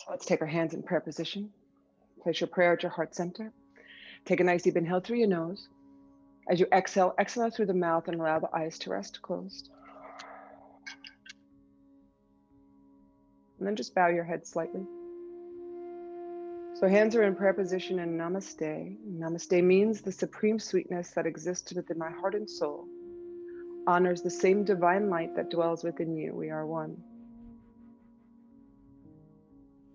So let's take our hands in prayer position. Place your prayer at your heart center. Take a nice deep inhale through your nose. As you exhale, exhale out through the mouth and allow the eyes to rest closed. And then just bow your head slightly. So hands are in prayer position in Namaste. Namaste means the supreme sweetness that exists within my heart and soul honors the same divine light that dwells within you. We are one.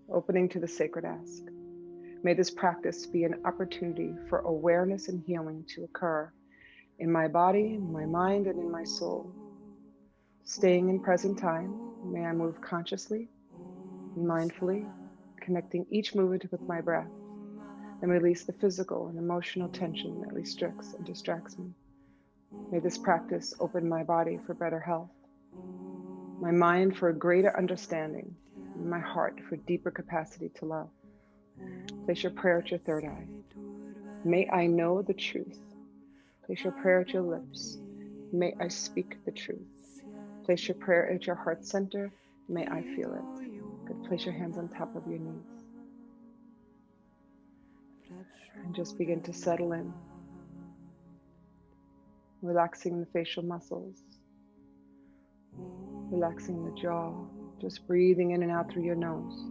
Opening to the sacred ask. May this practice be an opportunity for awareness and healing to occur in my body, in my mind, and in my soul. Staying in present time, may I move consciously and mindfully, connecting each movement with my breath, and release the physical and emotional tension that restricts and distracts me. May this practice open my body for better health, my mind for a greater understanding, and my heart for deeper capacity to love. Place your prayer at your third eye. May I know the truth. Place your prayer at your lips. May I speak the truth. Place your prayer at your heart center. May I feel it. Good. Place your hands on top of your knees. And just begin to settle in. Relaxing the facial muscles. Relaxing the jaw. Just breathing in and out through your nose.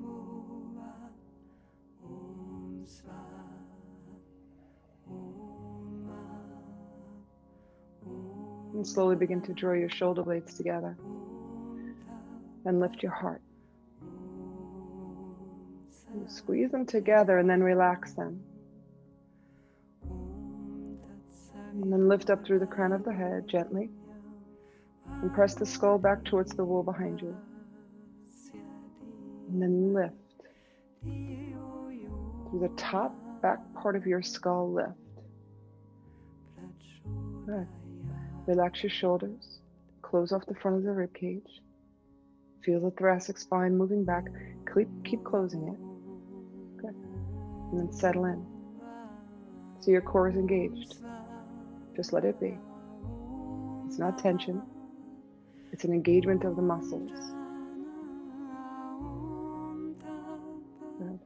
And slowly begin to draw your shoulder blades together. And lift your heart. And squeeze them together and then relax them. And then lift up through the crown of the head gently. And press the skull back towards the wall behind you. And then lift. Through the top back part of your skull, lift. Good. Relax your shoulders. Close off the front of the rib cage. Feel the thoracic spine moving back. Keep closing it. Good. And then settle in. So your core is engaged. Just let it be. It's not tension. It's an engagement of the muscles. Good.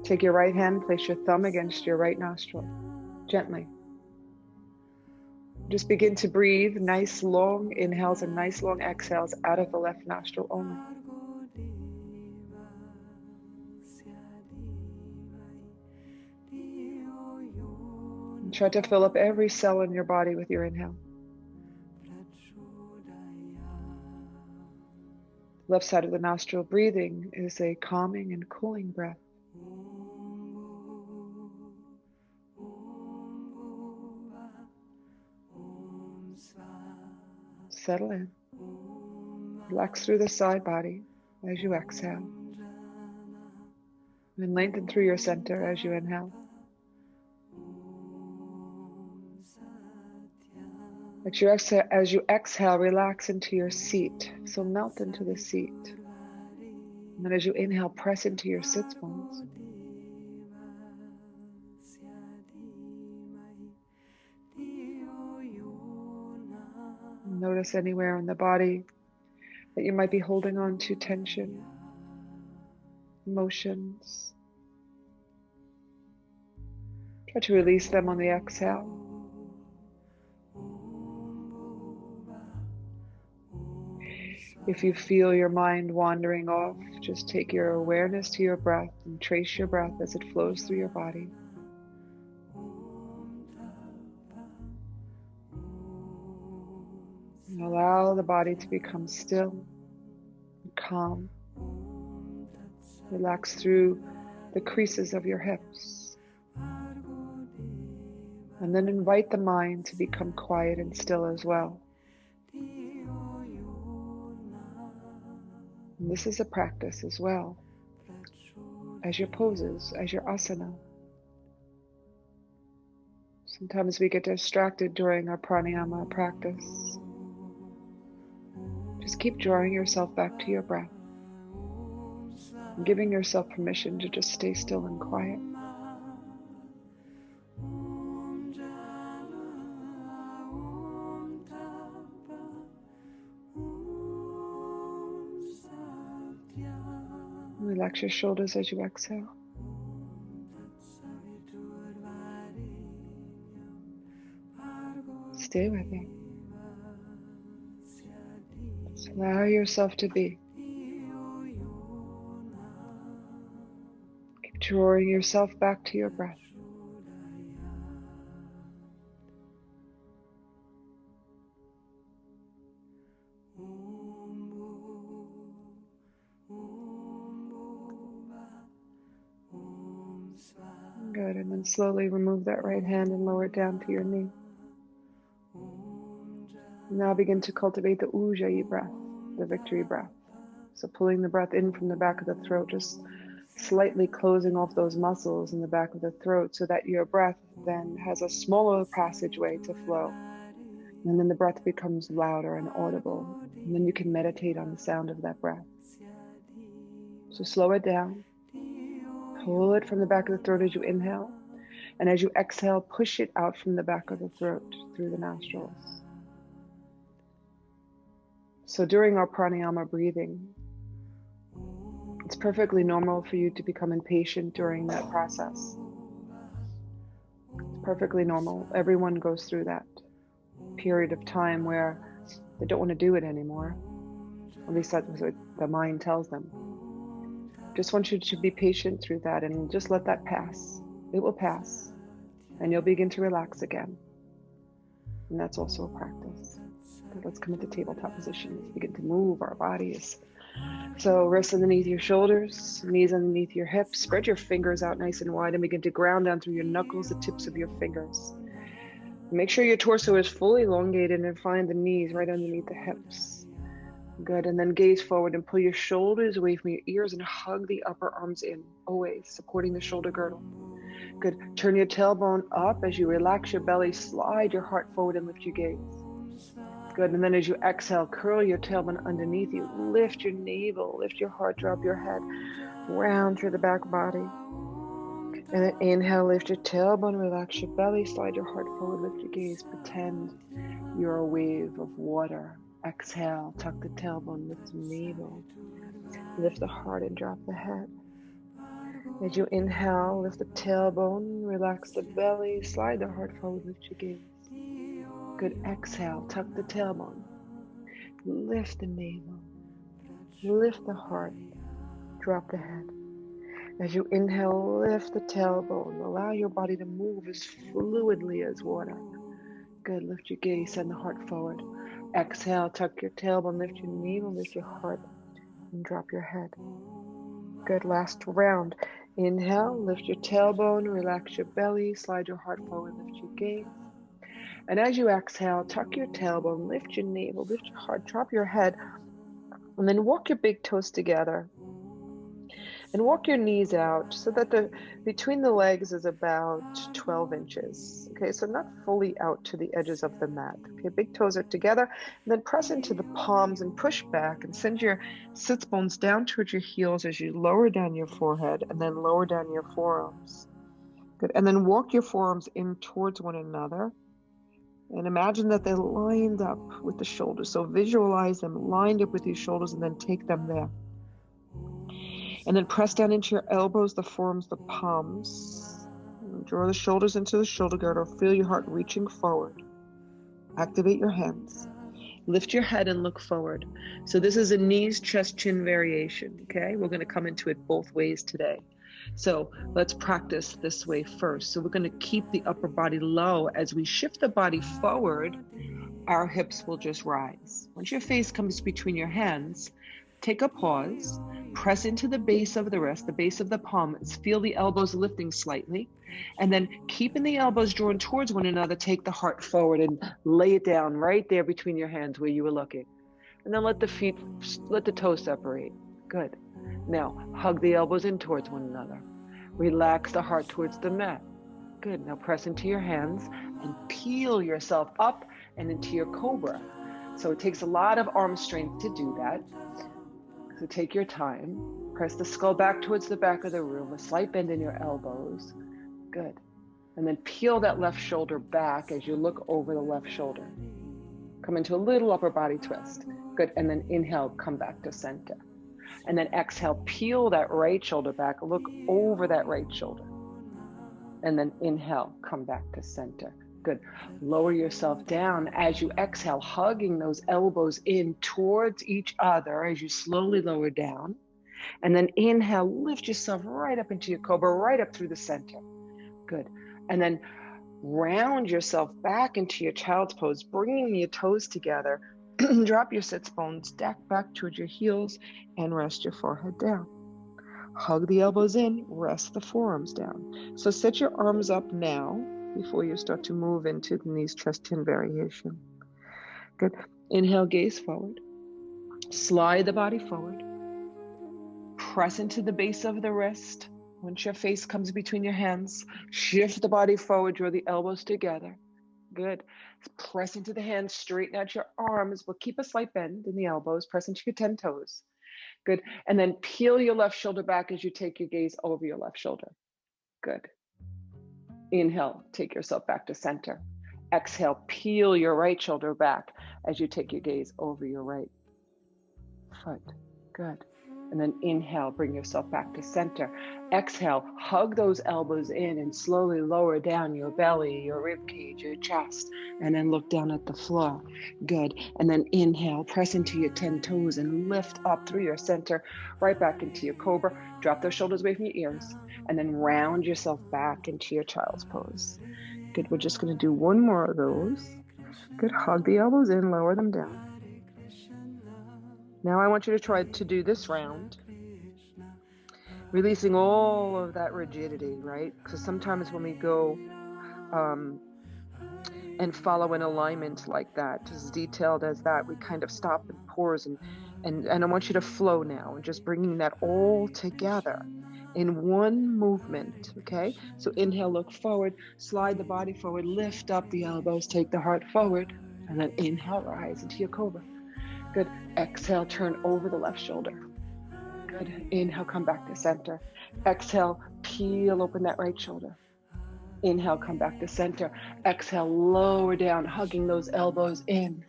Take your right hand, place your thumb against your right nostril. Gently. Just begin to breathe nice long inhales and nice long exhales out of the left nostril only. And try to fill up every cell in your body with your inhale. Left side of the nostril breathing is a calming and cooling breath. Settle in. Relax through the side body as you exhale. And lengthen through your center as you inhale. As you exhale, relax into your seat. So melt into the seat. And then as you inhale, press into your sits bones. Notice anywhere in the body that you might be holding on to tension, emotions. Try to release them on the exhale. If you feel your mind wandering off, just take your awareness to your breath and trace your breath as it flows through your body. And allow the body to become still and calm. Relax through the creases of your hips. And then invite the mind to become quiet and still as well. And this is a practice as well as your poses, as your asana. Sometimes we get distracted during our pranayama practice. Just keep drawing yourself back to your breath and giving yourself permission to just stay still and quiet. Relax your shoulders as you exhale. Stay with it. Just allow yourself to be. Keep drawing yourself back to your breath. Good, and then slowly remove that right hand and lower it down to your knee. Now begin to cultivate the Ujjayi breath, the victory breath. So pulling the breath in from the back of the throat, just slightly closing off those muscles in the back of the throat so that your breath then has a smaller passageway to flow. And then the breath becomes louder and audible. And then you can meditate on the sound of that breath. So slow it down. Pull it from the back of the throat as you inhale. And as you exhale, push it out from the back of the throat through the nostrils. So during our pranayama breathing, it's perfectly normal for you to become impatient during that process. It's perfectly normal. Everyone goes through that period of time where they don't want to do it anymore. At least that's what the mind tells them. Just want you to be patient through that and just let that pass. It will pass and you'll begin to relax again. And that's also a practice. But let's come into tabletop position. Let's begin to move our bodies. So wrists underneath your shoulders, knees underneath your hips. Spread your fingers out nice and wide and begin to ground down through your knuckles, the tips of your fingers. Make sure your torso is fully elongated and find the knees right underneath the hips. Good, and then gaze forward and pull your shoulders away from your ears and hug the upper arms in, always supporting the shoulder girdle. Good, turn your tailbone up as you relax your belly, slide your heart forward and lift your gaze. Good, and then as you exhale, curl your tailbone underneath you, lift your navel, lift your heart, drop your head, round through the back body. And then inhale, lift your tailbone, relax your belly, slide your heart forward, lift your gaze, pretend you're a wave of water. Exhale, tuck the tailbone, lift the navel, lift the heart and drop the head. As you inhale, lift the tailbone, relax the belly, slide the heart forward, lift your gaze. Good, exhale, tuck the tailbone, lift the navel, lift the heart, drop the head. As you inhale, lift the tailbone, allow your body to move as fluidly as water. Good, lift your gaze, send the heart forward. Exhale, tuck your tailbone, lift your navel, lift your heart, and drop your head. Good, last round. Inhale, lift your tailbone, relax your belly, slide your heart forward, lift your gaze. And as you exhale, tuck your tailbone, lift your navel, lift your heart, drop your head, and then walk your big toes together. And walk your knees out so that between the legs is about 12 inches. Okay, so not fully out to the edges of the mat. Okay, big toes are together, and then press into the palms and push back and send your sits bones down towards your heels as you lower down your forehead and then lower down your forearms. Good, and then walk your forearms in towards one another. And imagine that they're lined up with the shoulders. So visualize them lined up with your shoulders and then take them there. And then press down into your elbows, the forearms, the palms. Draw the shoulders into the shoulder girdle. Feel your heart reaching forward. Activate your hands. Lift your head and look forward. So this is a knees, chest, chin variation, okay? We're going to come into it both ways today. So let's practice this way first. So we're going to keep the upper body low. As we shift the body forward, our hips will just rise. Once your face comes between your hands, take a pause, press into the base of the wrist, the base of the palm, feel the elbows lifting slightly, and then keeping the elbows drawn towards one another, take the heart forward and lay it down right there between your hands where you were looking. And then let the toes separate. Good. Now, hug the elbows in towards one another. Relax the heart towards the mat. Good. Now press into your hands and peel yourself up and into your cobra. So it takes a lot of arm strength to do that. So take your time. Press the skull back towards the back of the room, a slight bend in your elbows. Good. And then peel that left shoulder back as you look over the left shoulder. Come into a little upper body twist. Good. And then inhale, come back to center. And then exhale, peel that right shoulder back, look over that right shoulder. And then inhale, come back to center. Good. Lower yourself down as you exhale, hugging those elbows in towards each other as you slowly lower down. And then inhale, lift yourself right up into your cobra, right up through the center. Good. And then round yourself back into your child's pose, bringing your toes together. Drop your sits bones, stack back towards your heels, and rest your forehead down. Hug the elbows in, rest the forearms down. So set your arms up now before you start to move into the knees, chest, chin variation. Good. Inhale, gaze forward. Slide the body forward. Press into the base of the wrist. Once your face comes between your hands, shift the body forward, draw the elbows together. Good. Press into the hands, straighten out your arms, but keep a slight bend in the elbows. Press into your 10 toes. Good. And then peel your left shoulder back as you take your gaze over your left shoulder. Good. Inhale, take yourself back to center. Exhale, peel your right shoulder back as you take your gaze over your right foot. Good. And then inhale, bring yourself back to center. Exhale, hug those elbows in and slowly lower down your belly, your rib cage, your chest, and then look down at the floor. Good. And then inhale, press into your 10 toes and lift up through your center, right back into your cobra. Drop those shoulders away from your ears, and then round yourself back into your child's pose. Good. We're just going to do one more of those. Good. Hug the elbows in, lower them down. Now I want you to try to do this round, releasing all of that rigidity, right? Because sometimes when we go and follow an alignment like that, as detailed as that, we kind of stop and pause, and I want you to flow now, and just bringing that all together in one movement, okay? So inhale, look forward, slide the body forward, lift up the elbows, take the heart forward, and then inhale, rise into your cobra. Good. Exhale, turn over the left shoulder. Good. Inhale, come back to center. Exhale, peel open that right shoulder. Inhale, come back to center. Exhale, lower down, hugging those elbows in.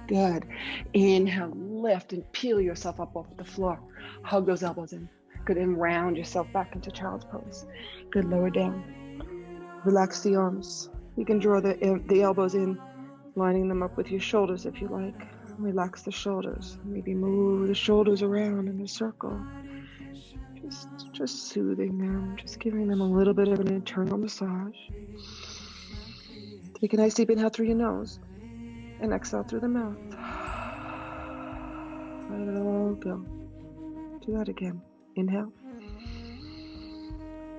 Good. Inhale, lift and peel yourself up off the floor. Hug those elbows in. Good. And round yourself back into child's pose. Good. Lower down. Relax the arms. You can draw the elbows in, lining them up with your shoulders if you like. Relax the shoulders. Maybe move the shoulders around in a circle. Just soothing them. Just giving them a little bit of an internal massage. Take a nice deep inhale through your nose and exhale through the mouth. Let it all go. Do that again. Inhale.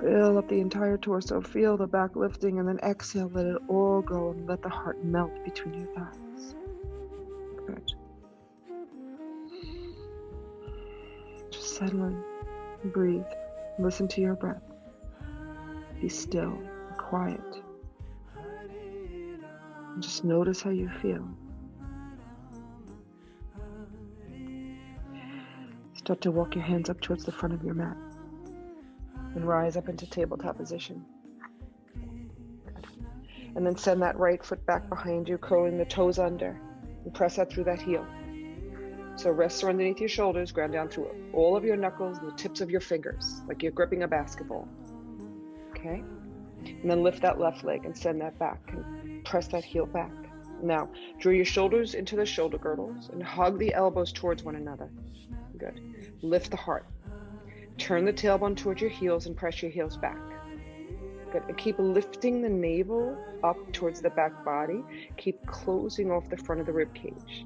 Fill up the entire torso. Feel the back lifting, and then exhale. Let it all go and let the heart melt between your thighs. Good. Just settle in, breathe, listen to your breath. Be still and quiet. And just notice how you feel. Start to walk your hands up towards the front of your mat and rise up into tabletop position. Good. And then send that right foot back behind you, curling the toes under. And press out through that heel. So wrists are underneath your shoulders, ground down through all of your knuckles and the tips of your fingers, like you're gripping a basketball. Okay? And then lift that left leg and send that back and press that heel back. Now, draw your shoulders into the shoulder girdles and hug the elbows towards one another. Good. Lift the heart. Turn the tailbone towards your heels and press your heels back. Good. And keep lifting the navel up towards the back body. Keep closing off the front of the rib cage.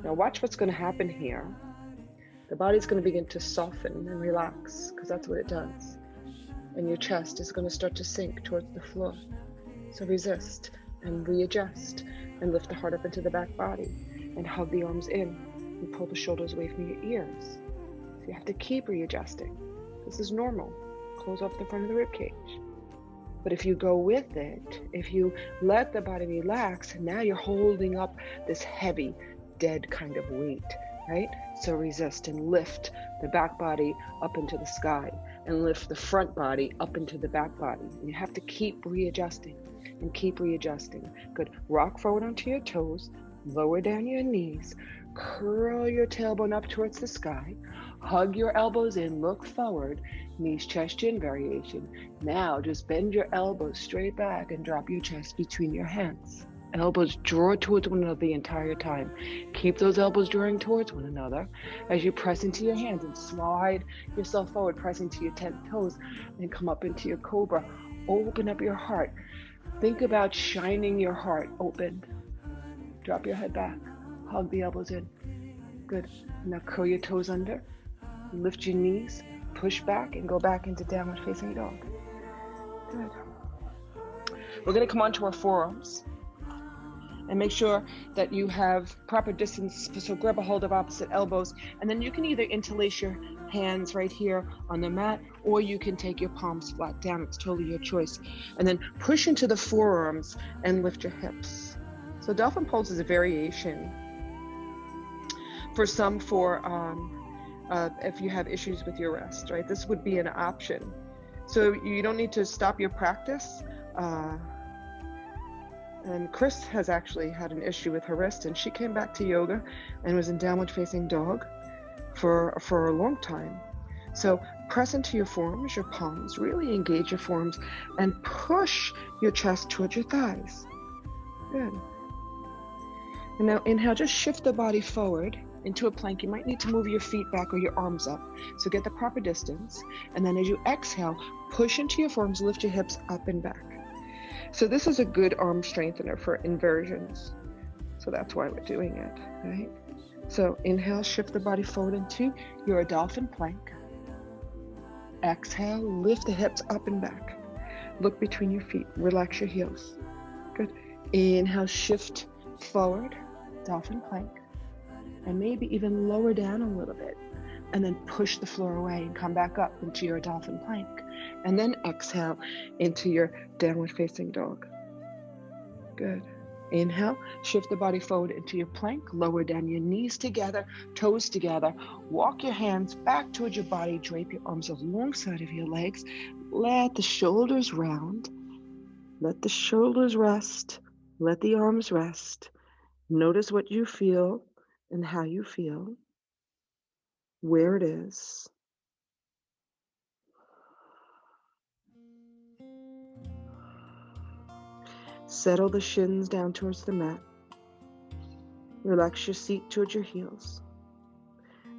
Now watch what's going to happen here. The body's going to begin to soften and relax, because that's what it does. And your chest is going to start to sink towards the floor. So resist and readjust and lift the heart up into the back body and hug the arms in and pull the shoulders away from your ears. So you have to keep readjusting. This is normal. Close off the front of the rib cage. But if you go with it, if you let the body relax, now you're holding up this heavy, dead kind of weight, right? So resist and lift the back body up into the sky and lift the front body up into the back body. And you have to keep readjusting and keep readjusting. Good. Rock forward onto your toes, lower down your knees, curl your tailbone up towards the sky, Hug your elbows in, look forward, knees, chest, chin variation. Now just bend your elbows straight back and drop your chest between your hands. Elbows draw towards one another the entire time. Keep those elbows drawing towards one another as you press into your hands and slide yourself forward, press into your 10 toes and come up into your cobra. Open up your heart. Think about shining your heart open. Drop your head back. Hug the elbows in. Good. Now curl your toes under. Lift your knees. Push back and go back into downward facing dog. Good. We're going to come onto our forearms. And make sure that you have proper distance. So grab a hold of opposite elbows. And then you can either interlace your hands right here on the mat, or you can take your palms flat down. It's totally your choice. And then push into the forearms and lift your hips. So dolphin pose is a variation for some if you have issues with your rest, right? This would be an option. So you don't need to stop your practice. And Chris has actually had an issue with her wrist, and she came back to yoga and was in downward facing dog for a long time. So press into your forearms, your palms, really engage your forearms and push your chest towards your thighs. Good. And now inhale, just shift the body forward into a plank. You might need to move your feet back or your arms up. So get the proper distance. And then as you exhale, push into your forearms, lift your hips up and back. So this is a good arm strengthener for inversions. So that's why we're doing it, right? So inhale, shift the body forward into your dolphin plank. Exhale, lift the hips up and back. Look between your feet, relax your heels. Good. Inhale, shift forward, dolphin plank. And maybe even lower down a little bit. And then push the floor away and come back up into your dolphin plank. And then exhale into your downward facing dog. Good. Inhale, shift the body forward into your plank, lower down your knees together, toes together, walk your hands back towards your body, drape your arms alongside of your legs, let the shoulders round, let the shoulders rest, let the arms rest. Notice what you feel and how you feel, where it is. Settle the shins down towards the mat. Relax your seat towards your heels.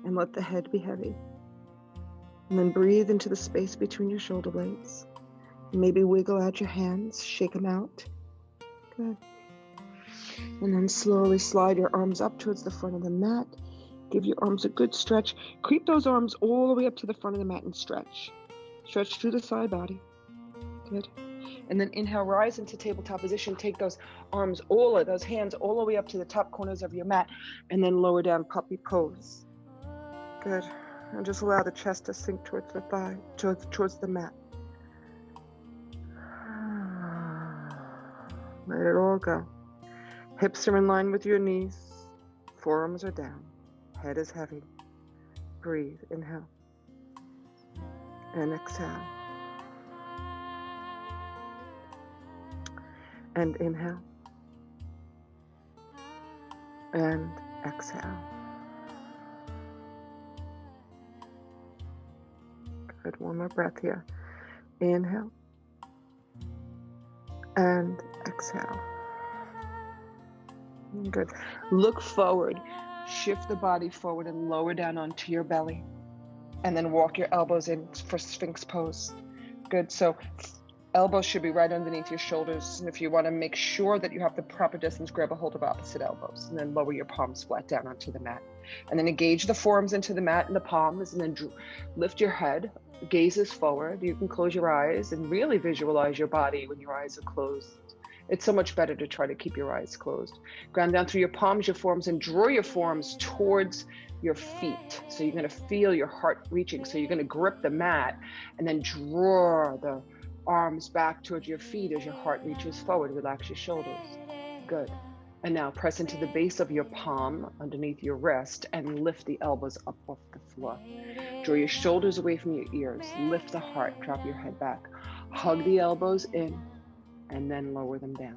And let the head be heavy. And then breathe into the space between your shoulder blades. Maybe wiggle out your hands, shake them out. Good. And then slowly slide your arms up towards the front of the mat. Give your arms a good stretch. Creep those arms all the way up to the front of the mat and stretch. Stretch through the side body. Good. And then inhale, rise into tabletop position. Take those arms, those hands all the way up to the top corners of your mat, and then lower down, puppy pose. Good. And just allow the chest to sink towards the thigh, towards the mat. Let it all go. Hips are in line with your knees. Forearms are down. Head is heavy. Breathe. Inhale. And exhale. And inhale. And exhale. Good. One more breath here. Inhale. And exhale. Good. Look forward. Shift the body forward and lower down onto your belly. And then walk your elbows in for Sphinx pose. Good. So elbows should be right underneath your shoulders. And if you want to make sure that you have the proper distance, grab a hold of opposite elbows. And then lower your palms flat down onto the mat. And then engage the forearms into the mat and the palms. And then lift your head. Gazes forward. You can close your eyes and really visualize your body when your eyes are closed. It's so much better to try to keep your eyes closed. Ground down through your palms, your forearms, and draw your forearms towards your feet. So you're going to feel your heart reaching. So you're going to grip the mat and then draw the arms back towards your feet as your heart reaches forward. Relax your shoulders. Good. And now press into the base of your palm underneath your wrist and lift the elbows up off the floor. Draw your shoulders away from your ears. Lift the heart. Drop your head back. Hug the elbows in and then lower them down.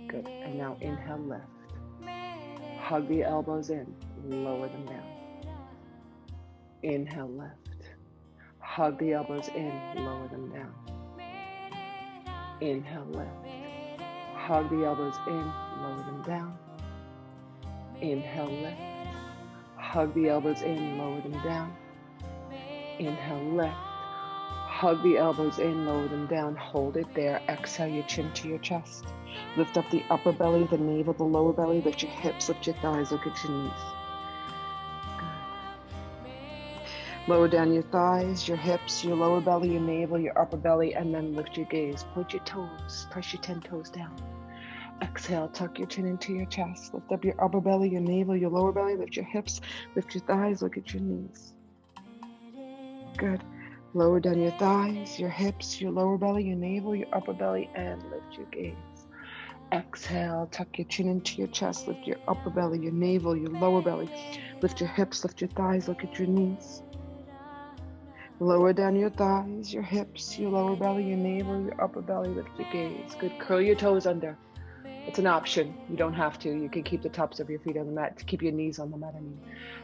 Good. And now inhale, lift. Hug the elbows in. Lower them down. Inhale, lift. Hug the elbows in, lower them down. Inhale, lift. Hug the elbows in, lower them down. Inhale, lift. Hug the elbows in, lower them down. Inhale, lift. Hug the elbows in, lower them down. Hold it there. Exhale your chin to your chest. Lift up the upper belly, the navel, the lower belly. Lift your hips, lift your thighs, look at your knees. Lower down your thighs, your hips, your lower belly, your navel, your upper belly, and then lift your gaze. Point your toes, press your 10 toes down. Exhale, tuck your chin into your chest. Lift up your upper belly, your navel, your lower belly. Lift your hips, lift your thighs, look at your knees. Good. Lower down your thighs, your hips, your lower belly, your navel, your upper belly, and lift your gaze. Exhale, tuck your chin into your chest. Lift your upper belly, your navel, your lower belly. Lift your hips, lift your thighs, look at your knees. Lower down your thighs, your hips, your lower belly, your navel, your upper belly, lift your gaze. Good. Curl your toes under. It's an option. You don't have to. You can keep the tops of your feet on the mat to keep your knees on the mat.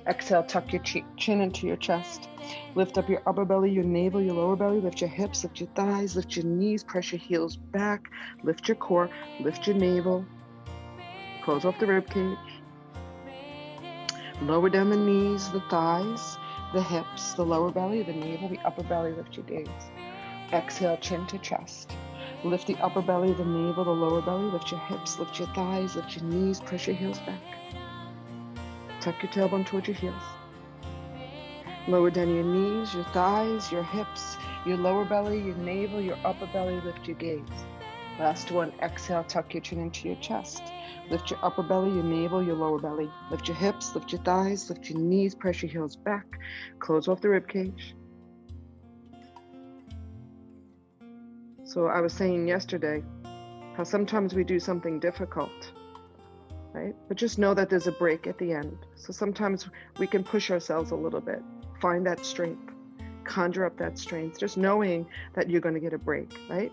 Exhale, tuck your chin into your chest. Lift up your upper belly, your navel, your lower belly. Lift your hips, lift your thighs, lift your knees. Press your heels back. Lift your core, lift your navel. Close off the rib cage. Lower down the knees, the thighs, the hips, the lower belly, the navel, the upper belly. Lift your gaze. Exhale, chin to chest. Lift the upper belly, the navel, the lower belly. Lift your hips, lift your thighs, lift your knees. Press your heels back. Tuck your tailbone towards your heels. Lower down your knees, your thighs, your hips, your lower belly, your navel, your upper belly. Lift your gaze. Last one. Exhale, tuck your chin into your chest. Lift your upper belly, your navel, your lower belly. Lift your hips, lift your thighs, lift your knees. Press your heels back. Close off the rib cage. So I was saying yesterday how sometimes we do something difficult, right? But just know that there's a break at the end. So sometimes we can push ourselves a little bit, find that strength, conjure up that strength, just knowing that you're going to get a break, right?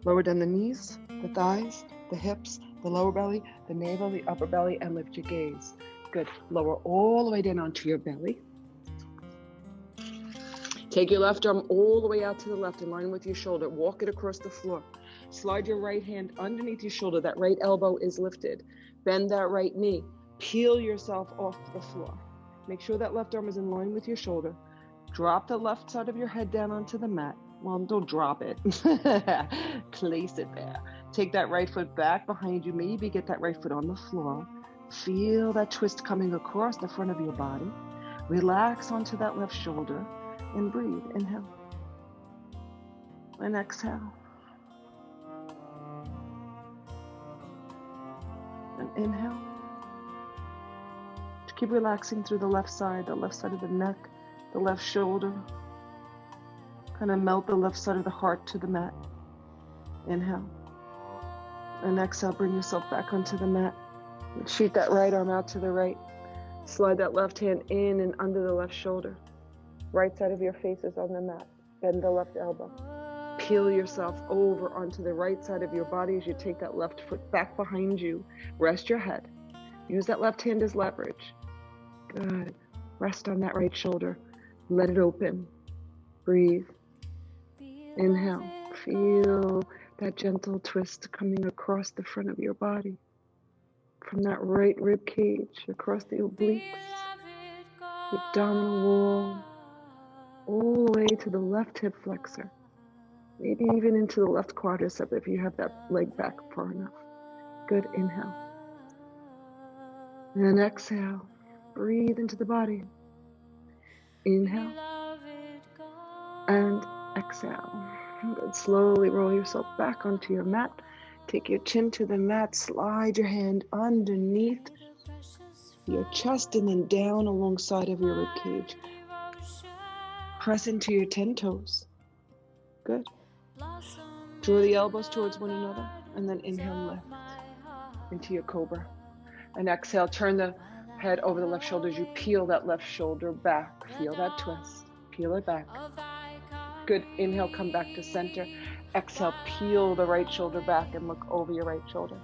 Lower down the knees, the thighs, the hips, the lower belly, the navel, the upper belly, and lift your gaze. Good. Lower all the way down onto your belly. Take your left arm all the way out to the left in line with your shoulder. Walk it across the floor. Slide your right hand underneath your shoulder. That right elbow is lifted. Bend that right knee. Peel yourself off the floor. Make sure that left arm is in line with your shoulder. Drop the left side of your head down onto the mat. Well, don't drop it. Place it there. Take that right foot back behind you. Maybe get that right foot on the floor. Feel that twist coming across the front of your body. Relax onto that left shoulder. And breathe. Inhale. And exhale. And inhale. Just keep relaxing through the left side of the neck, the left shoulder. Kind of melt the left side of the heart to the mat. Inhale. And exhale, bring yourself back onto the mat. Shoot that right arm out to the right. Slide that left hand in and under the left shoulder. Right side of your face is on the mat. Bend the left elbow. Peel yourself over onto the right side of your body as you take that left foot back behind you. Rest your head. Use that left hand as leverage. Good. Rest on that right shoulder. Let it open. Breathe. Inhale. Feel that gentle twist coming across the front of your body. From that right rib cage, across the obliques, the abdominal wall, all the way to the left hip flexor. Maybe even into the left quadricep if you have that leg back far enough. Good. Inhale. And exhale. Breathe into the body. Inhale. And exhale. Good. Slowly roll yourself back onto your mat. Take your chin to the mat. Slide your hand underneath your chest and then down alongside of your rib cage. Press into your 10 toes. Good. Draw the elbows towards one another and then inhale, lift into your cobra. And exhale, turn the head over the left shoulder as you peel that left shoulder back. Feel that twist. Peel it back. Good. Inhale, come back to center. Exhale, peel the right shoulder back and look over your right shoulder.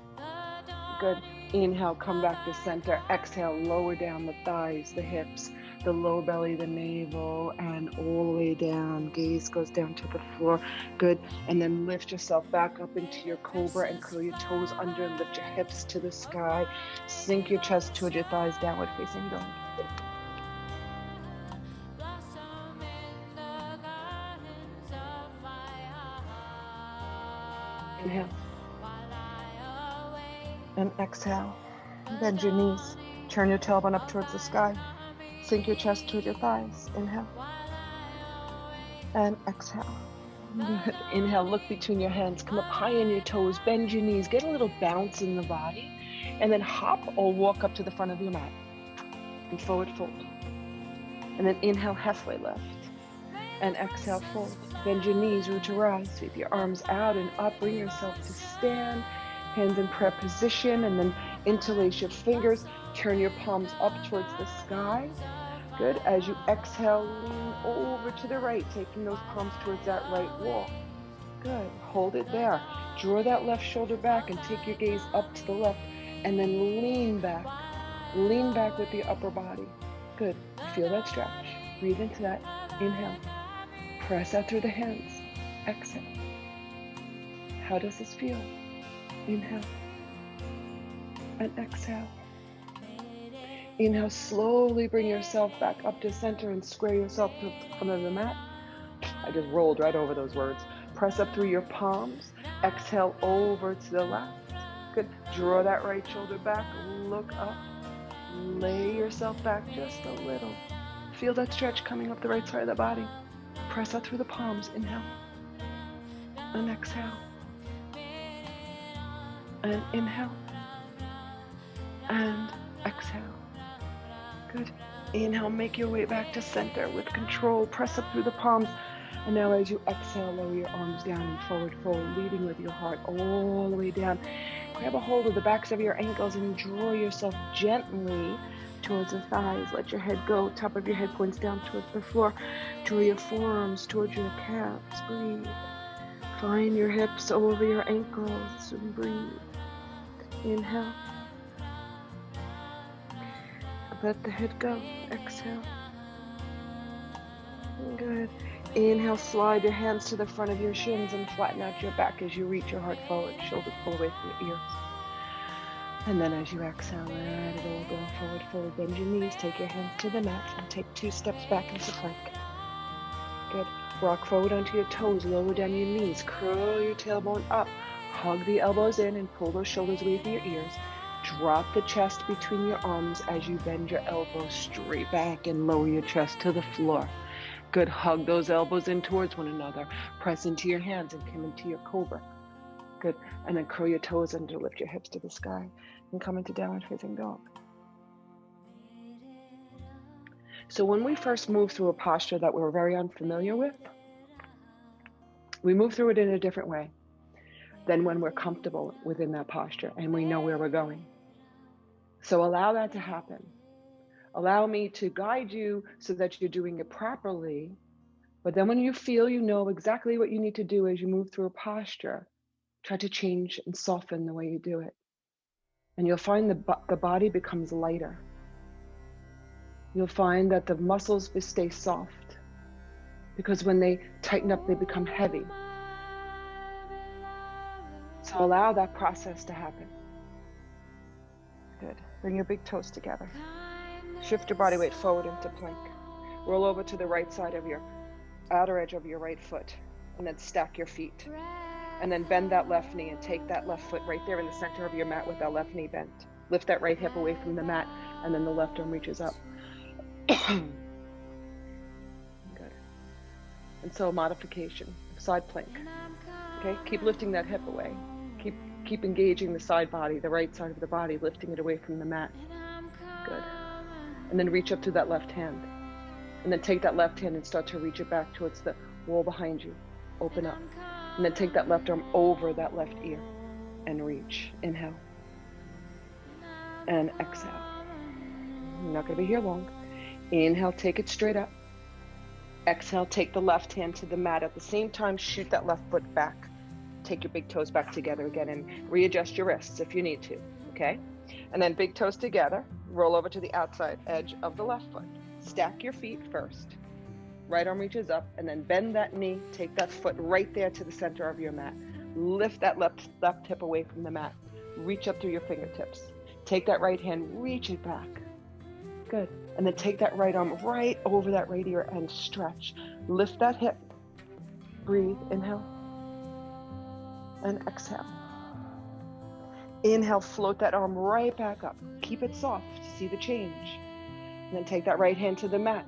Good. Inhale, come back to center. Exhale, lower down the thighs, the hips, the lower belly, the navel, and all the way down. Gaze goes down to the floor. Good. And then lift yourself back up into your cobra and curl your toes under and lift your hips to the sky. Sink your chest towards your thighs, downward facing dog. Inhale. And exhale. Bend your knees. Turn your tailbone up towards the sky. Sink your chest towards your thighs. Inhale. And exhale. Good. Inhale, look between your hands. Come up high on your toes. Bend your knees. Get a little bounce in the body. And then hop or walk up to the front of your mat. And forward fold. And then inhale, halfway lift. And exhale, fold. Bend your knees, root to rise. Sweep your arms out and up. Bring yourself to stand. Hands in prayer position, and then interlace your fingers. Turn your palms up towards the sky. Good. As you exhale, lean over to the right, taking those palms towards that right wall. Good. Hold it there. Draw that left shoulder back and take your gaze up to the left, and then lean back. Lean back with the upper body. Good. Feel that stretch. Breathe into that. Inhale. Press out through the hands. Exhale. How does this feel? Inhale and exhale. Inhale, slowly bring yourself back up to center and square yourself to the front of the mat. I just rolled right over those words. Press up through your palms. Exhale over to the left. Good. Draw that right shoulder back. Look up. Lay yourself back just a little. Feel that stretch coming up the right side of the body. Press out through the palms. Inhale and exhale. And inhale and exhale. Good. Inhale, make your way back to center with control. Press up through the palms. And now as you exhale, lower your arms down and forward fold, leading with your heart all the way down. Grab a hold of the backs of your ankles and draw yourself gently towards the thighs. Let your head go. Top of your head points down towards the floor. Draw your forearms towards your calves. Breathe. Find your hips over your ankles and breathe. Inhale. Let the head go. Exhale. Good. Inhale, slide your hands to the front of your shins and flatten out your back as you reach your heart forward. Shoulders pull away from your ears. And then as you exhale, let it all go forward, fold. Bend your knees, take your hands to the mat, and take 2 steps back into plank. Good. Rock forward onto your toes, lower down your knees, curl your tailbone up, hug the elbows in and pull those shoulders away from your ears. Drop the chest between your arms as you bend your elbows straight back and lower your chest to the floor. Good. Hug those elbows in towards one another. Press into your hands and come into your cobra. Good. And then curl your toes under, lift your hips to the sky, and come into downward facing dog. So when we first move through a posture that we're very unfamiliar with, we move through it in a different way than when we're comfortable within that posture and we know where we're going. So allow that to happen. Allow me to guide you so that you're doing it properly. But then when you feel you know exactly what you need to do as you move through a posture, try to change and soften the way you do it. And you'll find the body becomes lighter. You'll find that the muscles stay soft, because when they tighten up, they become heavy. So allow that process to happen. Good. Bring your big toes together. Shift your body weight forward into plank. Roll over to the right side of your outer edge of your right foot, and then stack your feet. And then bend that left knee and take that left foot right there in the center of your mat with that left knee bent. Lift that right hip away from the mat, and then the left arm reaches up. Good. And so modification, side plank. Okay, keep lifting that hip away. Keep engaging the side body, the right side of the body, lifting it away from the mat. Good. And then reach up to that left hand. And then take that left hand and start to reach it back towards the wall behind you. Open up. And then take that left arm over that left ear and reach. Inhale. And exhale. You're not going to be here long. Inhale, take it straight up. Exhale, take the left hand to the mat. At the same time, shoot that left foot back. Take your big toes back together again and readjust your wrists if you need to, okay? And then big toes together, roll over to the outside edge of the left foot. Stack your feet first. Right arm reaches up, and then bend that knee. Take that foot right there to the center of your mat. Lift that left hip away from the mat. Reach up through your fingertips. Take that right hand, reach it back. Good. And then take that right arm right over that right ear and stretch. Lift that hip. Breathe. Inhale. And exhale. Inhale, float that arm right back up. Keep it soft to see the change. And then take that right hand to the mat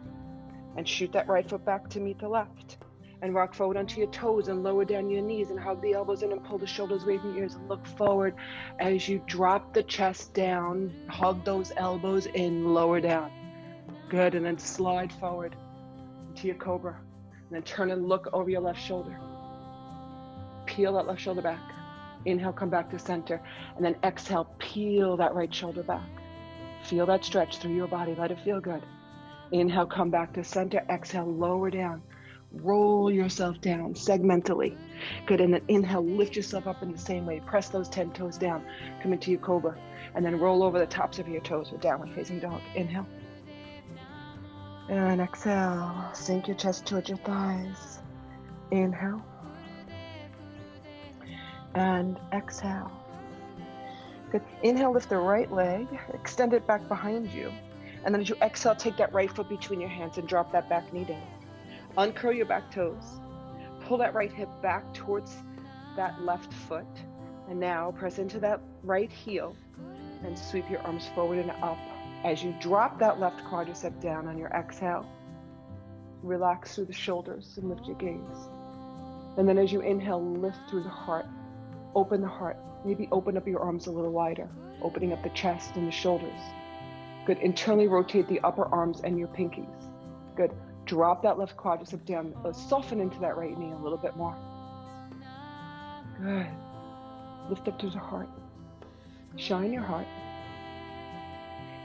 and shoot that right foot back to meet the left. And rock forward onto your toes and lower down your knees and hug the elbows in and pull the shoulders away from your ears and look forward as you drop the chest down. Hug those elbows in, lower down. Good, and then slide forward to your cobra. And then turn and look over your left shoulder. Peel that left shoulder back. Inhale, come back to center. And then exhale, peel that right shoulder back. Feel that stretch through your body. Let it feel good. Inhale, come back to center. Exhale, lower down. Roll yourself down segmentally. Good, and then inhale, lift yourself up in the same way. Press those 10 toes down. Come into your cobra. And then roll over the tops of your toes with downward facing dog. Inhale. And exhale. Sink your chest towards your thighs. Inhale. And exhale. Good. Inhale, lift the right leg. Extend it back behind you. And then as you exhale, take that right foot between your hands and drop that back knee down. Uncurl your back toes. Pull that right hip back towards that left foot. And now press into that right heel and sweep your arms forward and up. As you drop that left quadricep down on your exhale, relax through the shoulders and lift your gaze. And then as you inhale, lift through the heart. Open the heart. Maybe open up your arms a little wider, opening up the chest and the shoulders. Good. Internally rotate the upper arms and your pinkies. Good. Drop that left quadricep down. Soften into that right knee a little bit more. Good. Lift up through the heart. Shine your heart.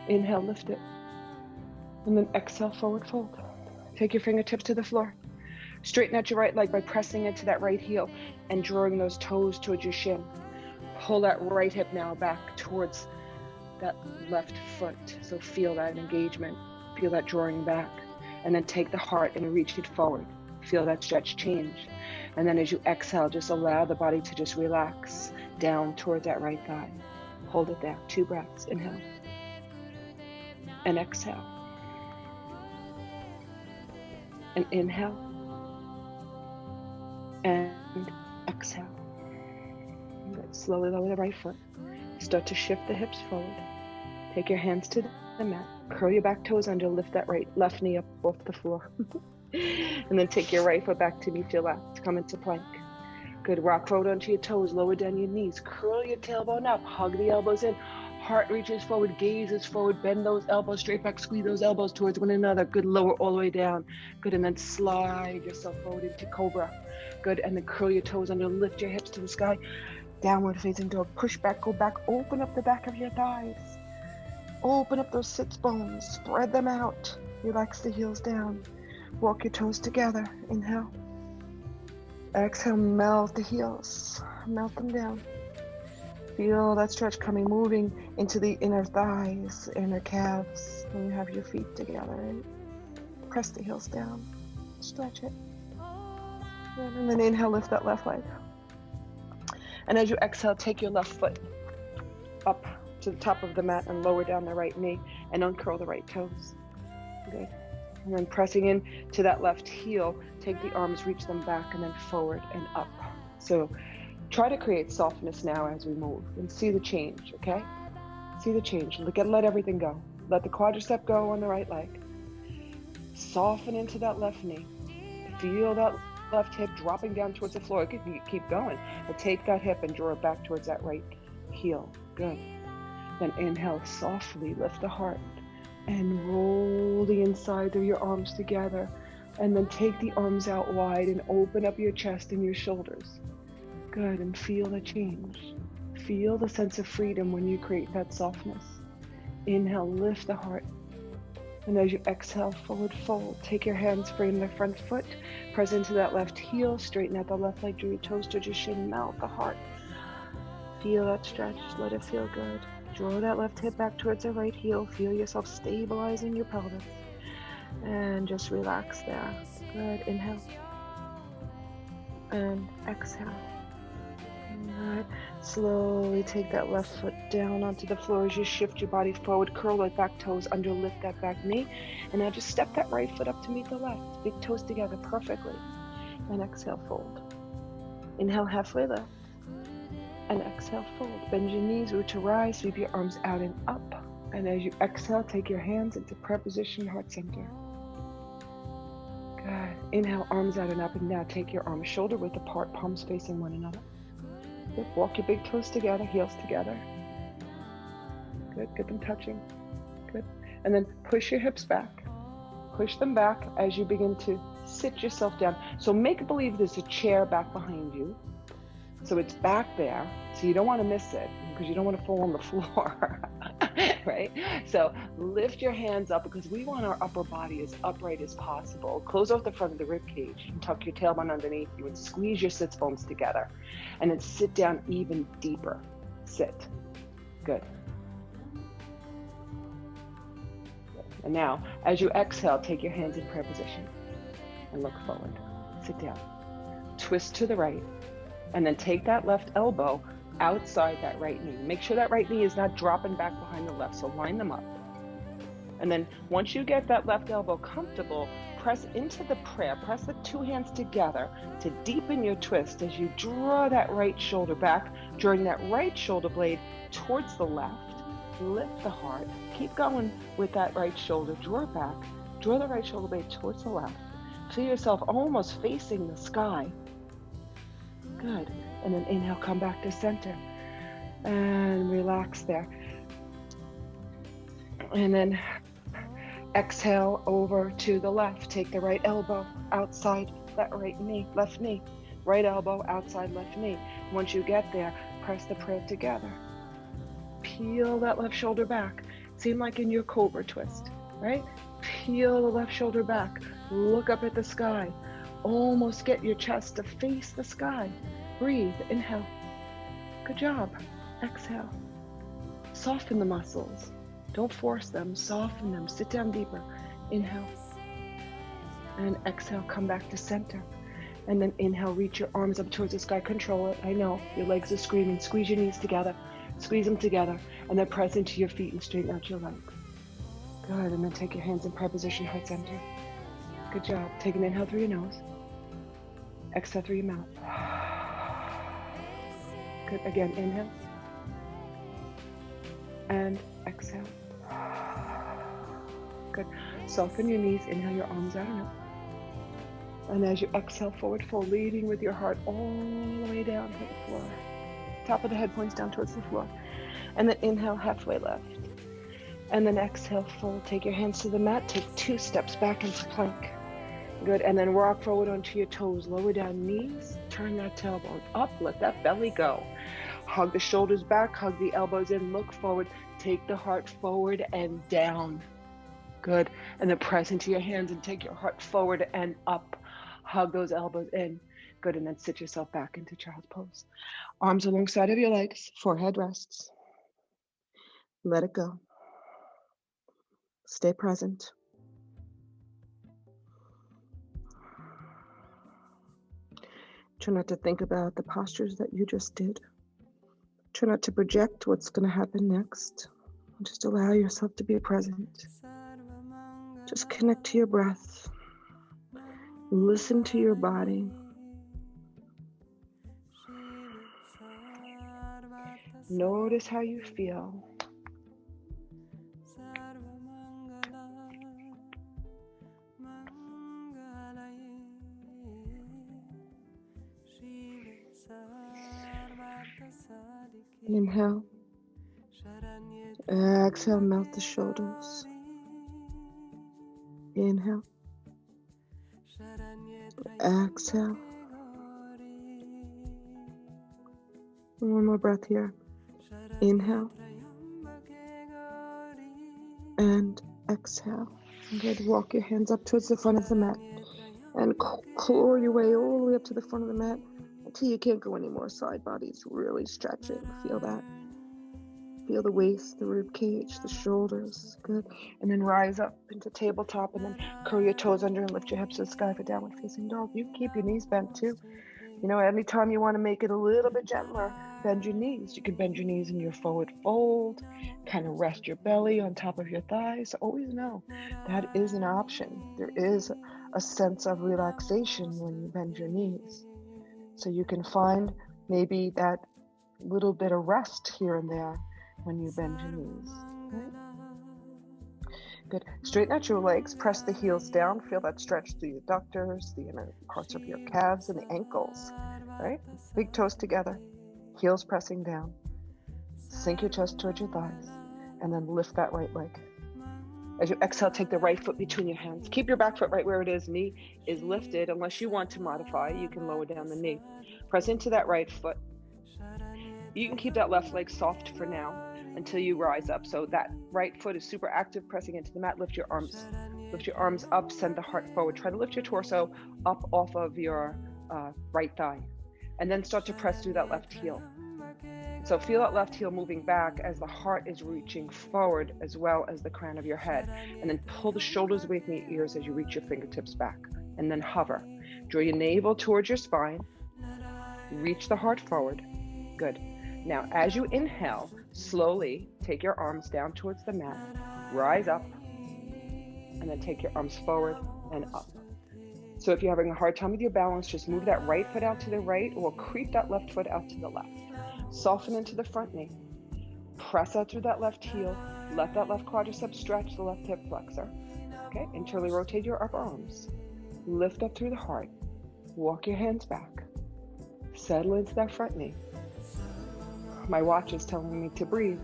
Inhale, lift it. And then exhale, forward fold. Take your fingertips to the floor. Straighten out your right leg by pressing into that right heel and drawing those toes towards your shin. Pull that right hip now back towards that left foot. So feel that engagement. Feel that drawing back. And then take the heart and reach it forward. Feel that stretch change. And then as you exhale, just allow the body to just relax down toward that right thigh. Hold it there. 2 breaths. Inhale. And exhale. And inhale. And exhale. Good. Slowly lower the right foot. Start to shift the hips forward. Take your hands to the mat. Curl your back toes under. Lift that left knee up off the floor. And then take your right foot back to meet your left. Come into plank. Good. Rock forward onto your toes. Lower down your knees. Curl your tailbone up. Hug the elbows in. Heart reaches forward. Gazes forward. Bend those elbows straight back. Squeeze those elbows towards one another. Good. Lower all the way down. Good. And then slide yourself forward into cobra. Good. And then curl your toes under. Lift your hips to the sky. Downward facing dog. Push back. Go back. Open up the back of your thighs. Open up those sits bones. Spread them out. Relax the heels down. Walk your toes together. Inhale. Exhale. Melt the heels. Melt them down. Feel that stretch coming, moving into the inner thighs, inner calves. When you have your feet together. Press the heels down. Stretch it. And then inhale, lift that left leg. And as you exhale, take your left foot up to the top of the mat and lower down the right knee and uncurl the right toes. Good. And then pressing in to that left heel, take the arms, reach them back and then forward and up. So try to create softness now as we move and see the change, okay? See the change. Let everything go. Let the quadricep go on the right leg. Soften into that left knee. Feel that left hip dropping down towards the floor. You can keep going, but take that hip and draw it back towards that right heel. Good. Then inhale, softly lift the heart and roll the inside of your arms together. And then take the arms out wide and open up your chest and your shoulders. Good, and feel the change. Feel the sense of freedom when you create that softness. Inhale, lift the heart. And as you exhale, forward fold. Take your hands, frame the front foot. Press into that left heel. Straighten out the left leg, draw your toes to your shin. Melt the heart. Feel that stretch. Let it feel good. Draw that left hip back towards the right heel. Feel yourself stabilizing your pelvis. And just relax there. Good. Inhale. And exhale. Good. Slowly take that left foot down onto the floor as you shift your body forward. Curl those back toes under, lift that back knee. And now just step that right foot up to meet the left. Big toes together perfectly. And exhale, fold. Inhale, halfway lift. And exhale, fold. Bend your knees, root to rise. Sweep your arms out and up. And as you exhale, take your hands into prayer position, heart center. Good. Inhale, arms out and up. And now take your arms shoulder width apart, palms facing one another. Good. Walk your big toes together, heels together. Good. Get them touching. Good. And then push your hips back. Push them back as you begin to sit yourself down. So make believe there's a chair back behind you. So it's back there. So you don't want to miss it because you don't want to fall on the floor. Right? So lift your hands up because we want our upper body as upright as possible. Close off the front of the rib cage and tuck your tailbone underneath you and squeeze your sits bones together. And then sit down even deeper. Sit. Good. And now, as you exhale, take your hands in prayer position and look forward. Sit down. Twist to the right. And then take that left elbow outside that right knee. Make sure that right knee is not dropping back behind the left, so line them up. And then once you get that left elbow comfortable, press into the prayer. Press the two hands together to deepen your twist as you draw that right shoulder back, drawing that right shoulder blade towards the left. Lift the heart. Keep going with that right shoulder. Draw it back. Draw the right shoulder blade towards the left. Feel yourself almost facing the sky. Good. And then inhale, come back to center. And relax there. And then exhale over to the left. Take the right elbow outside that right knee, left knee. Right elbow outside left knee. Once you get there, press the prayer together. Peel that left shoulder back. Seem like in your cobra twist, right? Peel the left shoulder back. Look up at the sky. Almost get your chest to face the sky. Breathe. Inhale. Good job. Exhale. Soften the muscles. Don't force them. Soften them. Sit down deeper. Inhale. And exhale. Come back to center. And then inhale. Reach your arms up towards the sky. Control it. I know. Your legs are screaming. Squeeze your knees together. Squeeze them together. And then press into your feet and straighten out your legs. Good. And then take your hands in prayer position, heart center. Good job. Take an inhale through your nose. Exhale through your mouth. Good. Again, inhale. And exhale. Good. Soften your knees. Inhale your arms out and up. And as you exhale, forward fold, leading with your heart all the way down to the floor. Top of the head points down towards the floor. And then inhale, halfway left. And then exhale, fold. Take your hands to the mat. Take 2 steps back into plank. Good. And then rock forward onto your toes. Lower down knees. Turn that tailbone up. Let that belly go. Hug the shoulders back. Hug the elbows in. Look forward. Take the heart forward and down. Good. And then press into your hands and take your heart forward and up. Hug those elbows in. Good. And then sit yourself back into child's pose. Arms alongside of your legs. Forehead rests. Let it go. Stay present. Try not to think about the postures that you just did. Try not to project what's going to happen next. Just allow yourself to be present. Just connect to your breath. Listen to your body. Notice how you feel. Inhale. Exhale, melt the shoulders. Inhale. Exhale. One more breath here. Inhale. And exhale. Good. Walk your hands up towards the front of the mat. And claw your way all the way up to the front of the mat until you can't go anymore. Side body's really stretching. Feel that. Feel the waist, the rib cage, the shoulders. Good. And then rise up into tabletop and then curl your toes under and lift your hips to the sky for downward facing dog. You can keep your knees bent too. You know, anytime you want to make it a little bit gentler, bend your knees. You can bend your knees in your forward fold, kind of rest your belly on top of your thighs. Always know that is an option. There is a sense of relaxation when you bend your knees. So you can find maybe that little bit of rest here and there when you bend your knees. Right? Good. Straighten out your legs, press the heels down, feel that stretch through your adductors, the inner parts of your calves and the ankles, right? Big toes together, heels pressing down. Sink your chest towards your thighs, and then lift that right leg. As you exhale, take the right foot between your hands. Keep your back foot right where it is. Knee is lifted. Unless you want to modify, you can lower down the knee. Press into that right foot. You can keep that left leg soft for now until you rise up. So that right foot is super active, pressing into the mat. Lift your arms up, send the heart forward. Try to lift your torso up off of your right thigh, and then start to press through that left heel. So feel that left heel moving back as the heart is reaching forward, as well as the crown of your head. And then pull the shoulders away from your ears as you reach your fingertips back, and then hover. Draw your navel towards your spine. Reach the heart forward. Good. Now, as you inhale, slowly take your arms down towards the mat, rise up, and then take your arms forward and up. So if you're having a hard time with your balance, just move that right foot out to the right or creep that left foot out to the left. Soften into the front knee. Press out through that left heel. Let that left quadricep stretch, the left hip flexor. Okay, internally rotate your upper arms. Lift up through the heart. Walk your hands back. Settle into that front knee. My watch is telling me to breathe.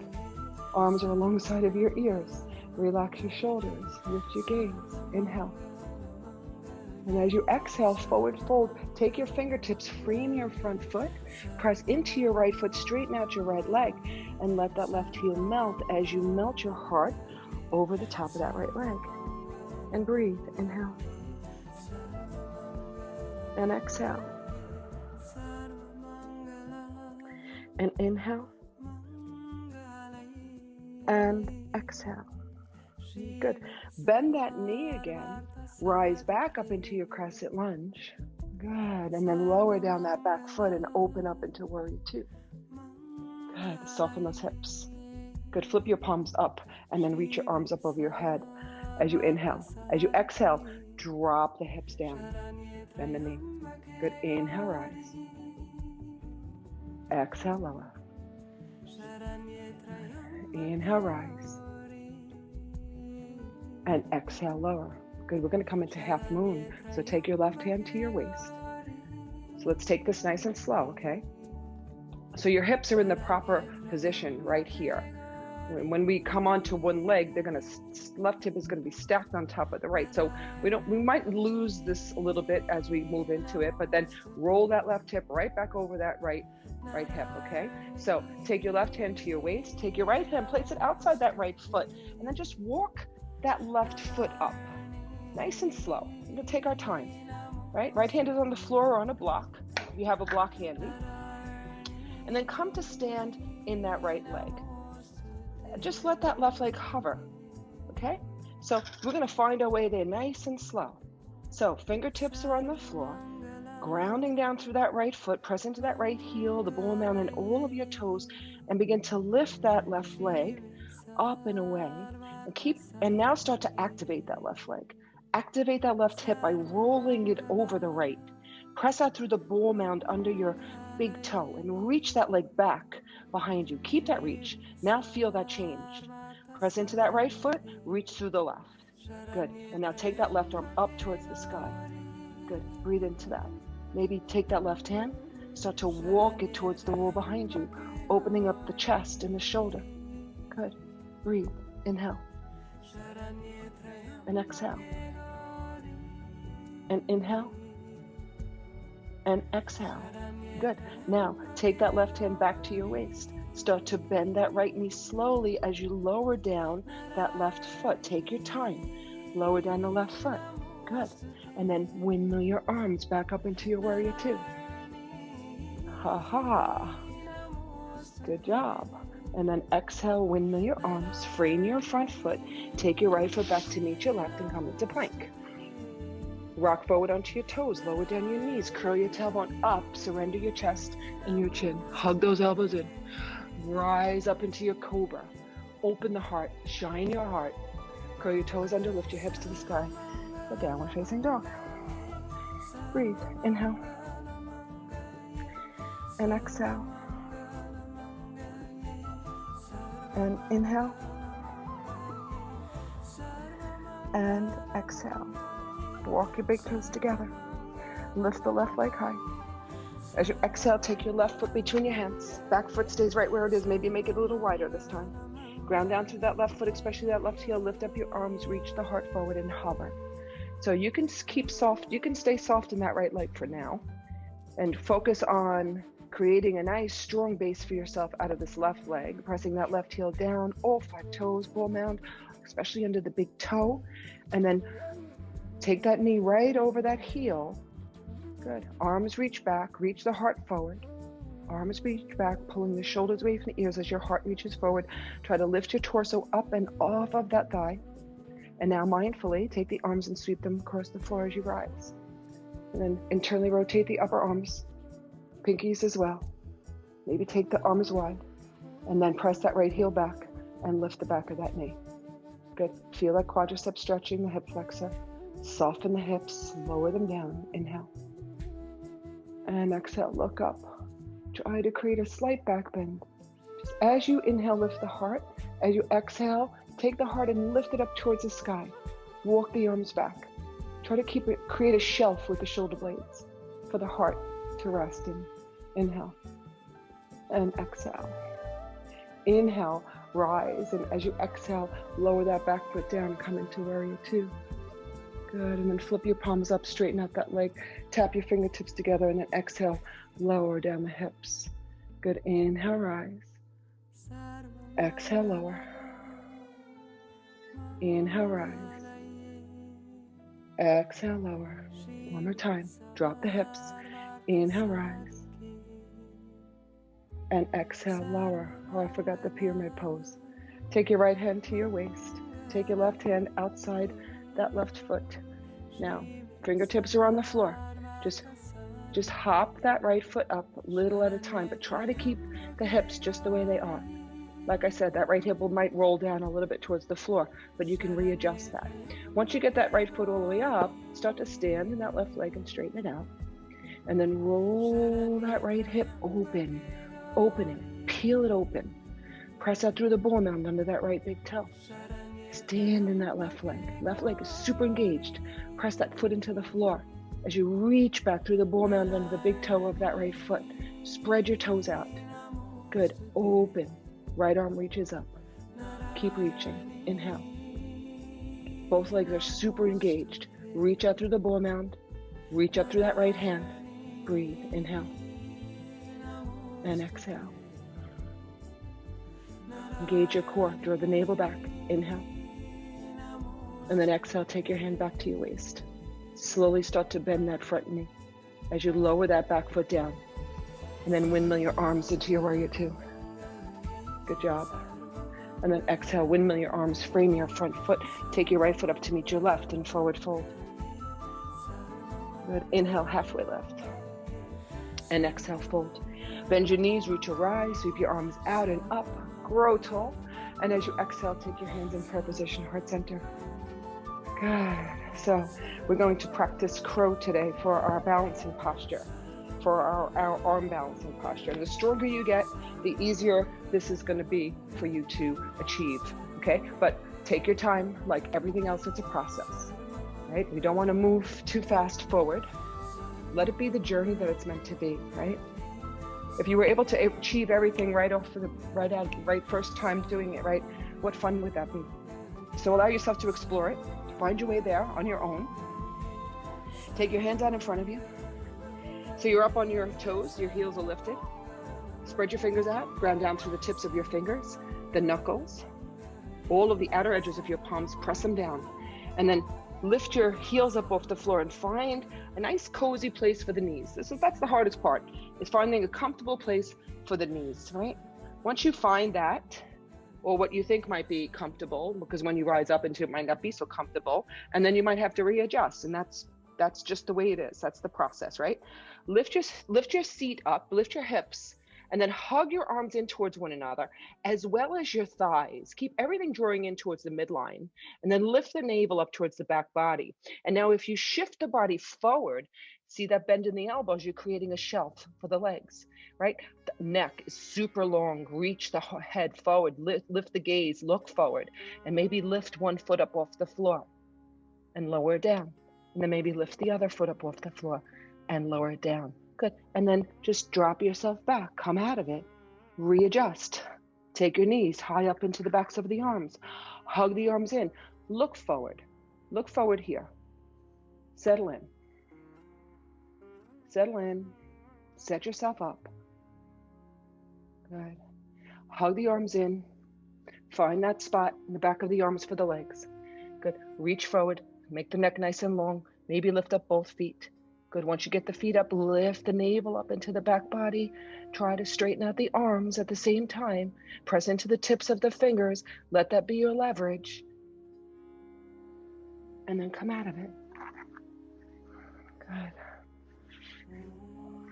Arms are alongside of your ears. Relax your shoulders. Lift your gaze. Inhale. And as you exhale, forward fold, take your fingertips, frame your front foot, press into your right foot, straighten out your right leg, and let that left heel melt as you melt your heart over the top of that right leg. And breathe. Inhale. And exhale. And inhale. And exhale. Good. Bend that knee again. Rise back up into your crescent lunge. Good. And then lower down that back foot and open up into warrior two. Good. Soften those hips. Good. Flip your palms up and then reach your arms up over your head as you inhale. As you exhale, drop the hips down. Bend the knee. Good. Inhale, rise. Exhale, lower. Inhale, rise. And exhale, lower. Good, we're gonna come into half moon. So take your left hand to your waist. So let's take this nice and slow, okay? So your hips are in the proper position right here. When we come onto one leg, left hip is gonna be stacked on top of the right. So we might lose this a little bit as we move into it, but then roll that left hip right back over that right hip, okay? So take your left hand to your waist, take your right hand, place it outside that right foot, and then just walk that left foot up, nice and slow. We're gonna take our time, right? Right hand is on the floor or on a block, if you have a block handy. And then come to stand in that right leg. Just let that left leg hover, okay? So we're gonna find our way there nice and slow. So fingertips are on the floor, grounding down through that right foot, press into that right heel, the ball mound, and all of your toes, and begin to lift that left leg up and away. And now start to activate that left leg. Activate that left hip by rolling it over the right. Press out through the ball mound under your big toe and reach that leg back behind you. Keep that reach. Now feel that change. Press into that right foot, reach through the left. Good. And now take that left arm up towards the sky. Good. Breathe into that. Maybe take that left hand, start to walk it towards the wall behind you, opening up the chest and the shoulder. Good. Breathe. Inhale. And exhale. And inhale. And exhale. Good. Now, take that left hand back to your waist. Start to bend that right knee slowly as you lower down that left foot. Take your time. Lower down the left foot. Good. And then windmill your arms back up into your warrior two. Ha ha. Good job. And then exhale, windmill your arms, frame your front foot, take your right foot back to meet your left and come into plank. Rock forward onto your toes, lower down your knees, curl your tailbone up, surrender your chest and your chin. Hug those elbows in. Rise up into your cobra. Open the heart, shine your heart. Curl your toes under, lift your hips to the sky. The downward facing dog. Breathe, inhale. And exhale. And inhale. And exhale. Walk your big toes together. Lift the left leg high. As you exhale, take your left foot between your hands. Back foot stays right where it is. Maybe make it a little wider this time. Ground down through that left foot, especially that left heel. Lift up your arms, reach the heart forward and hover. So you can keep soft. You can stay soft in that right leg for now. And focus on creating a nice strong base for yourself out of this left leg. Pressing that left heel down, all 5 toes, ball mound, especially under the big toe. And then take that knee right over that heel. Good. Arms reach back, reach the heart forward. Arms reach back, pulling the shoulders away from the ears as your heart reaches forward. Try to lift your torso up and off of that thigh. And now mindfully, take the arms and sweep them across the floor as you rise. And then internally rotate the upper arms, pinkies as well. Maybe take the arms wide. And then press that right heel back and lift the back of that knee. Good. Feel that quadricep stretching the hip flexor. Soften the hips, lower them down. Inhale. And exhale, look up. Try to create a slight back bend. Just as you inhale, lift the heart. As you exhale, take the heart and lift it up towards the sky. Walk the arms back. Try to create a shelf with the shoulder blades for the heart to rest in. Inhale. And exhale. Inhale, rise. And as you exhale, lower that back foot down, come into warrior 2. Good, and then flip your palms up, straighten out that leg, tap your fingertips together, and then exhale, lower down the hips. Good, inhale, rise. Exhale, lower. Inhale, rise. Exhale, lower. One more time, drop the hips. Inhale, rise. And exhale, lower. Oh, I forgot the pyramid pose. Take your right hand to your waist. Take your left hand outside that left foot. Now, fingertips are on the floor. Just hop that right foot up a little at a time, but try to keep the hips just the way they are. Like I said, that right hip might roll down a little bit towards the floor, but you can readjust that. Once you get that right foot all the way up, start to stand in that left leg and straighten it out. And then roll that right hip open, opening, peel it open. Press out through the ball mound under that right big toe. Stand in that left leg. Left leg is super engaged. Press that foot into the floor. As you reach back through the ball mound under the big toe of that right foot, spread your toes out. Good. Open. Right arm reaches up. Keep reaching. Inhale. Both legs are super engaged. Reach out through the ball mound. Reach up through that right hand. Breathe. Inhale. And exhale. Engage your core. Draw the navel back. Inhale. And then exhale, take your hand back to your waist. Slowly start to bend that front knee as you lower that back foot down. And then windmill your arms into your warrior 2. Good job. And then exhale, windmill your arms, frame your front foot. Take your right foot up to meet your left and forward fold. Good. Inhale, halfway lift. And exhale, fold. Bend your knees, root your rise, sweep your arms out and up, grow tall. And as you exhale, take your hands in prayer position, heart center. Good. So we're going to practice crow today for our balancing posture, for our arm balancing posture. And the stronger you get, the easier this is going to be for you to achieve. Okay? But take your time, like everything else, it's a process. Right? We don't want to move too fast forward. Let it be the journey that it's meant to be, right? If you were able to achieve everything right first time doing it, right? What fun would that be? So allow yourself to explore it. Find your way there on your own. Take your hands out in front of you. So you're up on your toes, your heels are lifted. Spread your fingers out, ground down through the tips of your fingers, the knuckles, all of the outer edges of your palms, press them down. And then lift your heels up off the floor and find a nice cozy place for the knees. That's the hardest part, is finding a comfortable place for the knees, right? Once you find that, or what you think might be comfortable, because when you rise up into it might not be so comfortable, and then you might have to readjust, and that's just the way it is. That's the process, right? Lift your seat up, lift your hips, and then hug your arms in towards one another, as well as your thighs. Keep everything drawing in towards the midline, and then lift the navel up towards the back body. And now if you shift the body forward, see that bend in the elbows, you're creating a shelf for the legs, right? The neck is super long. Reach the head forward, lift the gaze, look forward, and maybe lift one foot up off the floor and lower it down. And then maybe lift the other foot up off the floor and lower it down. Good. And then just drop yourself back, come out of it, readjust. Take your knees high up into the backs of the arms. Hug the arms in. Look forward. Look forward here. Settle in. Settle in. Set yourself up. Good. Hug the arms in. Find that spot in the back of the arms for the legs. Good. Reach forward. Make the neck nice and long. Maybe lift up both feet. Good. Once you get the feet up, lift the navel up into the back body. Try to straighten out the arms at the same time. Press into the tips of the fingers. Let that be your leverage. And then come out of it. Good.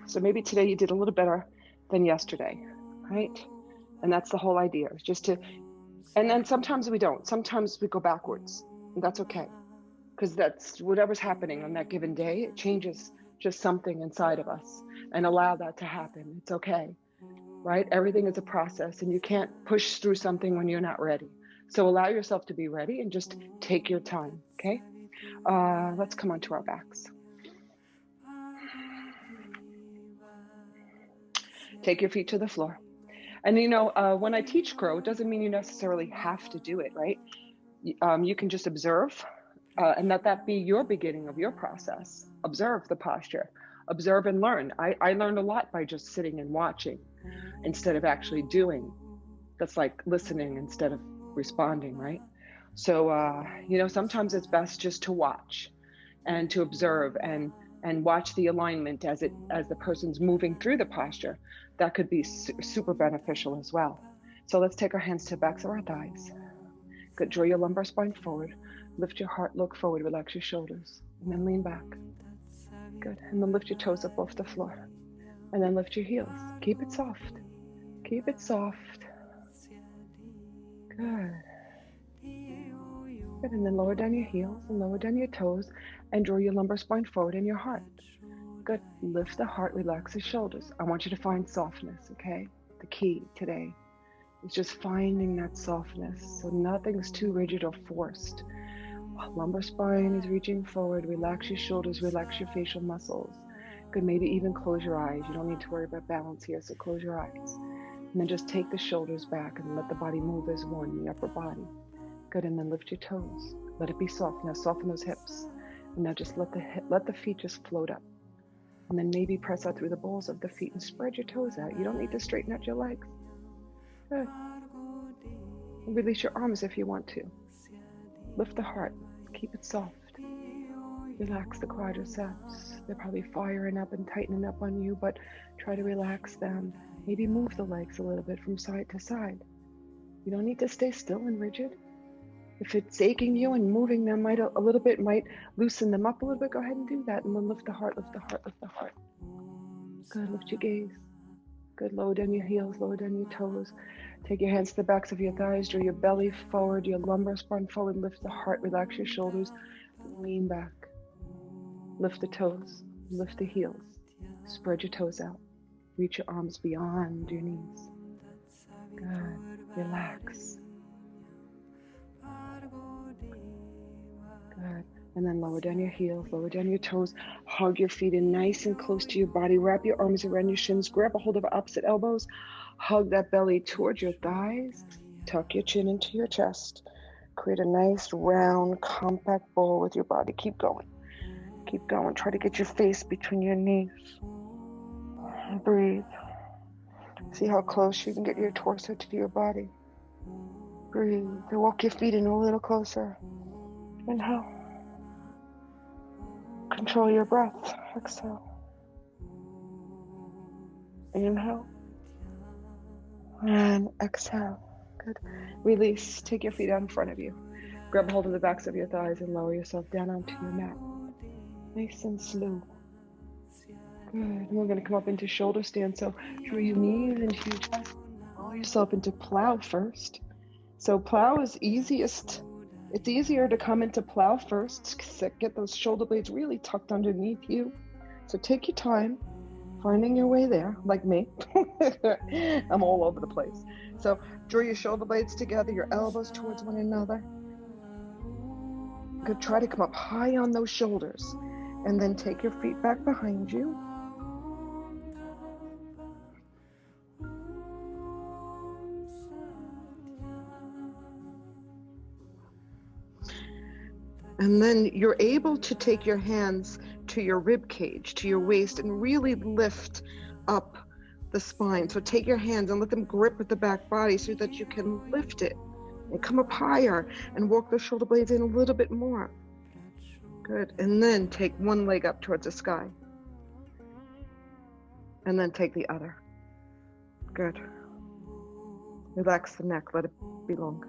So maybe today you did a little better than yesterday, right? And that's the whole idea, is just to, and then sometimes we don't. Sometimes we go backwards, and that's okay. Because that's whatever's happening on that given day, it changes just something inside of us, and allow that to happen. It's okay, right? Everything is a process, and you can't push through something when you're not ready. So allow yourself to be ready and just take your time, okay? Let's come onto our backs. Take your feet to the floor. And when I teach crow, it doesn't mean you necessarily have to do it, right? You can just observe. And let that be your beginning of your process. Observe the posture, observe and learn. I learned a lot by just sitting and watching instead of actually doing. That's like listening instead of responding, right? So, sometimes it's best just to watch and to observe and watch the alignment as the person's moving through the posture. That could be super beneficial as well. So let's take our hands to the backs of our thighs. Good. Draw your lumbar spine forward. Lift your heart, look forward, relax your shoulders, and then lean back. Good. And then lift your toes up off the floor. And then lift your heels. Keep it soft. Keep it soft. Good. Good. And then lower down your heels and lower down your toes and draw your lumbar spine forward in your heart. Good. Lift the heart, relax the shoulders. I want you to find softness, okay? The key today is just finding that softness, so nothing's too rigid or forced. Lumbar spine is reaching forward. Relax your shoulders, relax your facial muscles. Good, maybe even close your eyes. You don't need to worry about balance here, so close your eyes. And then just take the shoulders back and let the body move as one, the upper body. Good, and then lift your toes. Let it be soft. Now soften those hips. And now just let the feet just float up. And then maybe press out through the balls of the feet and spread your toes out. You don't need to straighten out your legs. Good. And release your arms if you want to. Lift the heart. Keep it soft. Relax the quadriceps. They're probably firing up and tightening up on you, but try to relax them. Maybe move the legs a little bit from side to side. You don't need to stay still and rigid. If it's aching you and moving them a little bit might loosen them up a little bit, go ahead and do that. And then lift the heart, lift the heart, lift the heart. Good, lift your gaze. Good, lower down your heels, lower down your toes. Take your hands to the backs of your thighs, draw your belly forward, your lumbar spine forward, lift the heart, relax your shoulders, lean back. Lift the toes, lift the heels, spread your toes out. Reach your arms beyond your knees. Good, relax. Good, and then lower down your heels, lower down your toes, hug your feet in nice and close to your body, wrap your arms around your shins, grab a hold of opposite elbows, hug that belly towards your thighs, tuck your chin into your chest, create a nice round compact bowl with your body. Keep going, try to get your face between your knees, breathe, see how close you can get your torso to your body, breathe, and walk your feet in a little closer, inhale. Control your breath. Exhale. Inhale. And exhale. Good. Release. Take your feet out in front of you. Grab hold of the backs of your thighs and lower yourself down onto your mat. Nice and slow. Good. And we're going to come up into shoulder stand. So draw your knees into your chest. Roll yourself into plow first. So plow is easiest. It's easier to come into plow first. Get those shoulder blades really tucked underneath you. So take your time finding your way there, like me. I'm all over the place. So draw your shoulder blades together, your elbows towards one another. Good. Try to come up high on those shoulders. And then take your feet back behind you. And then you're able to take your hands to your rib cage, to your waist, and really lift up the spine. So take your hands and let them grip at the back body so that you can lift it and come up higher and walk the shoulder blades in a little bit more. Good. And then take one leg up towards the sky. And then take the other. Good. Relax the neck, let it be long.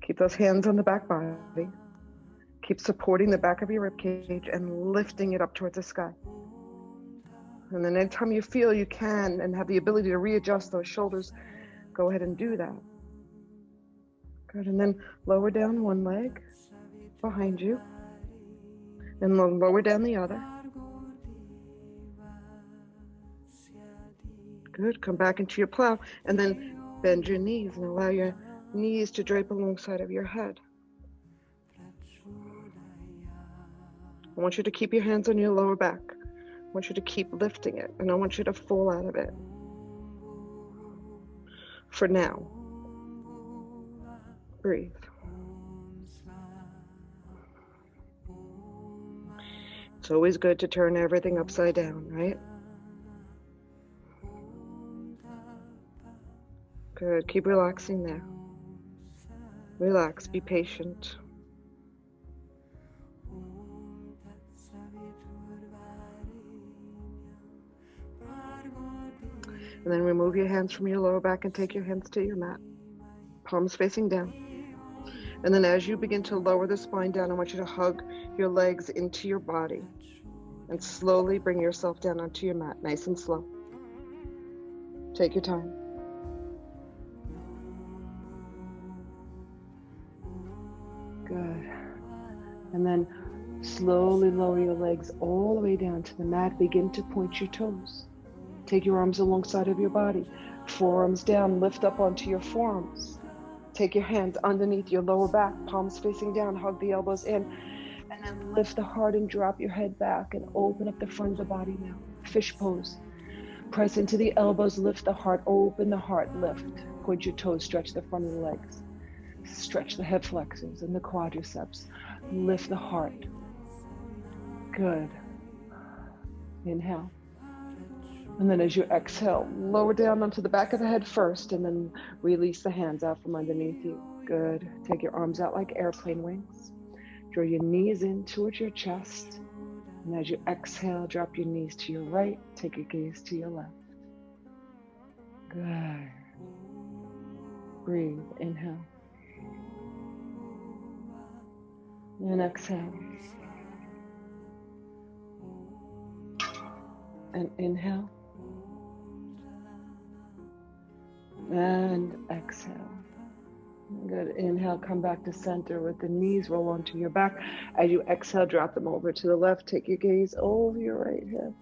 Keep those hands on the back body. Keep supporting the back of your rib cage and lifting it up towards the sky. And then anytime you feel you can and have the ability to readjust those shoulders, go ahead and do that. Good. And then lower down one leg behind you. And lower down the other. Good. Come back into your plow. And then bend your knees and allow your knees to drape alongside of your head. I want you to keep your hands on your lower back. I want you to keep lifting it, and I want you to fall out of it. For now. Breathe. It's always good to turn everything upside down, right? Good. Keep relaxing there. Relax. Be patient. And then remove your hands from your lower back and take your hands to your mat. Palms facing down. And then as you begin to lower the spine down, I want you to hug your legs into your body and slowly bring yourself down onto your mat, nice and slow. Take your time. Good. And then slowly lower your legs all the way down to the mat. Begin to point your toes. Take your arms alongside of your body. Forearms down, lift up onto your forearms. Take your hands underneath your lower back, palms facing down, hug the elbows in, and then lift the heart and drop your head back and open up the front of the body now. Fish pose. Press into the elbows, lift the heart, open the heart, lift. Point your toes, stretch the front of the legs. Stretch the hip flexors and the quadriceps. Lift the heart. Good. Inhale. And then as you exhale, lower down onto the back of the head first, and then release the hands out from underneath you. Good. Take your arms out like airplane wings. Draw your knees in towards your chest. And as you exhale, drop your knees to your right. Take your gaze to your left. Good. Breathe. Inhale. And exhale. And inhale. And exhale. Good. Inhale, come back to center with the knees roll onto your back. As you exhale, drop them over to the left. Take your gaze over your right hip.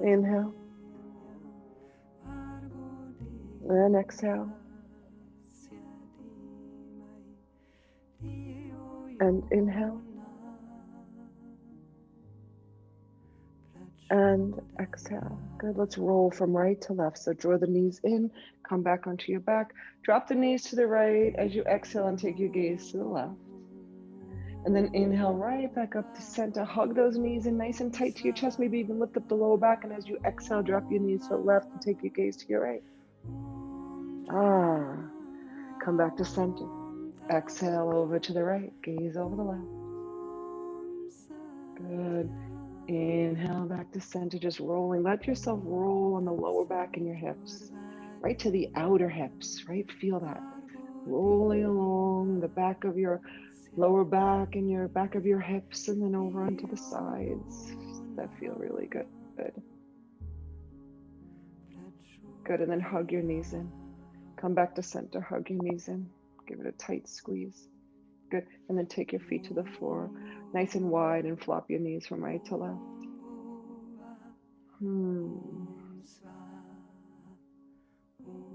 Inhale. And exhale. And inhale. And exhale. Good. Let's roll from right to left. So draw the knees in, come back onto your back. Drop the knees to the right as you exhale and take your gaze to the left. And then inhale right back up to center. Hug those knees in nice and tight to your chest. Maybe even lift up the lower back. And as you exhale, drop your knees to the left and take your gaze to your right. Come back to center. Exhale over to the right. Gaze over the left. Good. Inhale back to center, just rolling. Let yourself roll on the lower back and your hips, right to the outer hips, right? Feel that. Rolling along the back of your lower back and your back of your hips, and then over onto the sides. That feel really good. Good, and then hug your knees in. Come back to center, hug your knees in. Give it a tight squeeze. Good, and then take your feet to the floor, nice and wide, and flop your knees from right to left.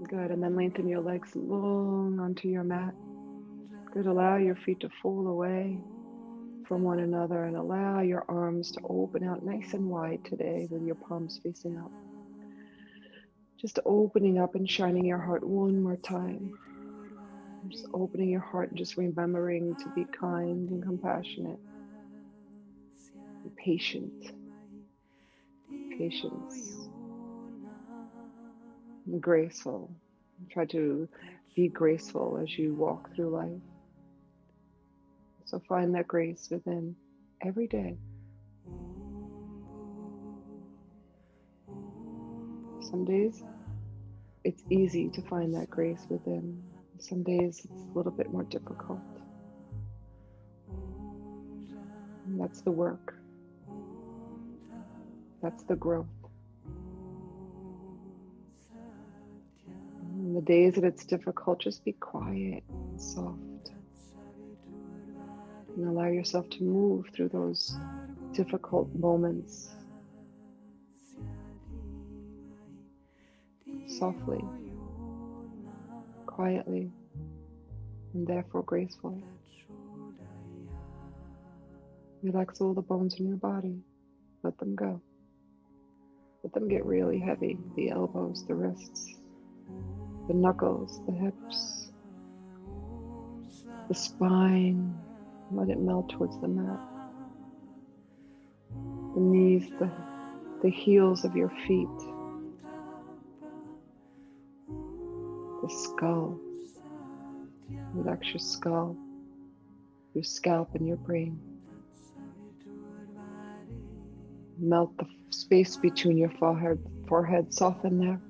Good, and then lengthen your legs long onto your mat. Good, allow your feet to fall away from one another and allow your arms to open out nice and wide today with your palms facing up. Just opening up and shining your heart one more time. Just opening your heart and just remembering to be kind and compassionate. Be patient. Patience. And graceful. Try to be graceful as you walk through life. So find that grace within every day. Some days it's easy to find that grace within. Some days it's a little bit more difficult. And that's the work. That's the growth. And the days that it's difficult, just be quiet and soft. And allow yourself to move through those difficult moments softly, quietly, and therefore gracefully. Relax all the bones in your body. Let them go. Let them get really heavy. The elbows, the wrists, the knuckles, the hips, the spine. Let it melt towards the mat. The knees, the heels of your feet. The skull. Relax your skull, your scalp, and your brain. Melt the space between your forehead, soften there.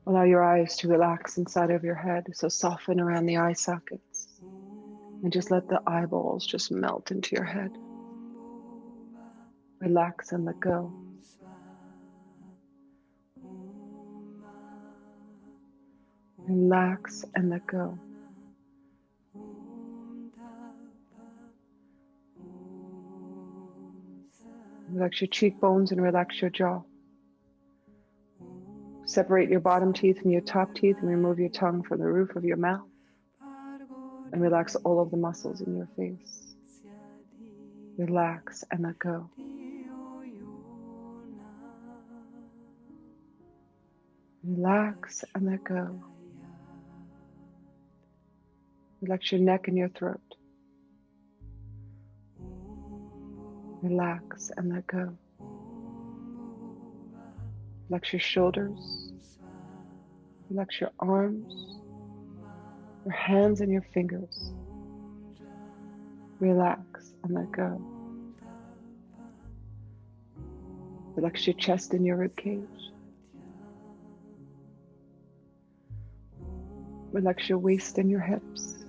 Allow your eyes to relax inside of your head, so soften around the eye sockets. And just let the eyeballs just melt into your head. Relax and let go. Relax and let go. Relax your cheekbones and relax your jaw. Separate your bottom teeth from your top teeth and remove your tongue from the roof of your mouth. And relax all of the muscles in your face. Relax and let go. Relax and let go. Relax your neck and your throat. Relax and let go. Relax your shoulders. Relax your arms, your hands and your fingers. Relax and let go. Relax your chest and your rib cage. Relax your waist and your hips.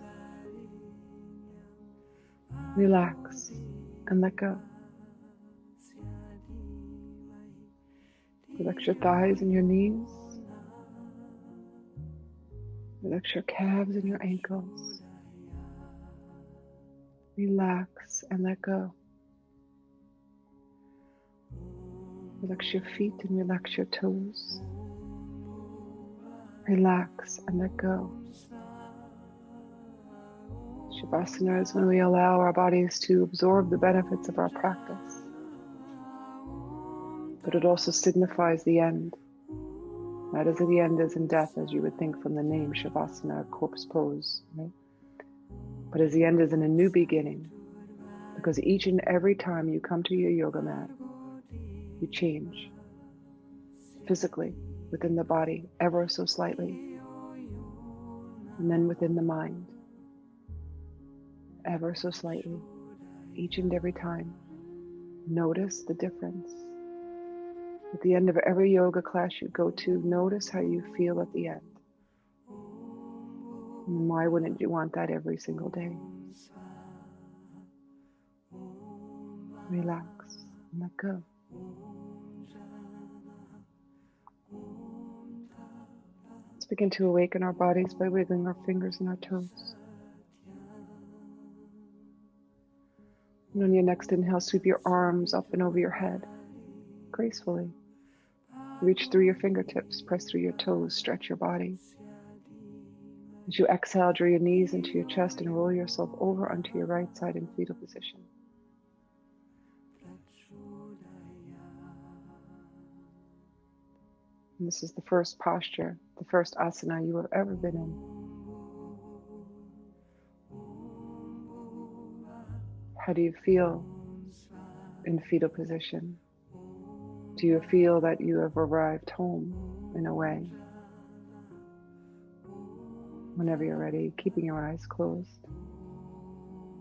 Relax and let go. Relax your thighs and your knees. Relax your calves and your ankles. Relax and let go. Relax your feet and relax your toes. Relax and let go. Shavasana is when we allow our bodies to absorb the benefits of our practice. But it also signifies the end. Not as the end is in death, as you would think from the name Shavasana, corpse pose, right? But as the end is in a new beginning, because each and every time you come to your yoga mat, you change physically, within the body, ever so slightly, and then within the mind, ever so slightly, each and every time. Notice the difference. At the end of every yoga class you go to, notice how you feel at the end. And why wouldn't you want that every single day? Relax and let go. Let's begin to awaken our bodies by wiggling our fingers and our toes. And on your next inhale, sweep your arms up and over your head, gracefully. Reach through your fingertips, press through your toes, stretch your body. As you exhale, draw your knees into your chest and roll yourself over onto your right side in fetal position. And this is the first posture, the first asana you have ever been in. How do you feel in fetal position? Do you feel that you have arrived home in a way? Whenever you're ready, keeping your eyes closed,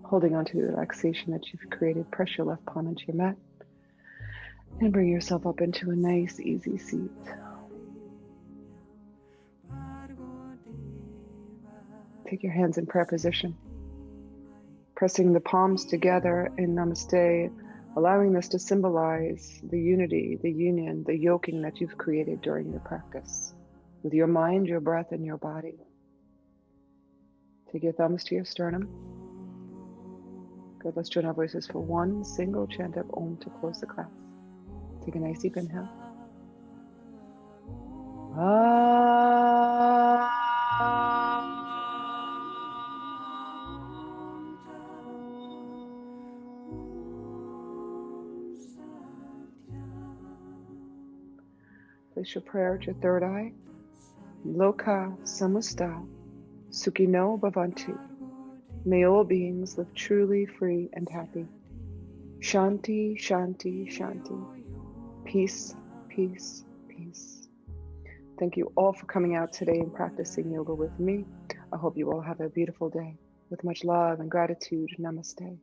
holding on to the relaxation that you've created, press your left palm into your mat and bring yourself up into a nice, easy seat. Take your hands in prayer position, pressing the palms together in Namaste, allowing this to symbolize the unity, the union, the yoking that you've created during your practice with your mind, your breath, and your body. Take your thumbs to your sternum. Good, let's join our voices for one single chant of Om to close the class. Take a nice deep inhale. Place your prayer at your third eye. Loka samusta sukhino bhavantu. May all beings live truly free and happy. Shanti, shanti, shanti. Peace, peace, peace. Thank you all for coming out today and practicing yoga with me. I hope you all have a beautiful day. With much love and gratitude, namaste.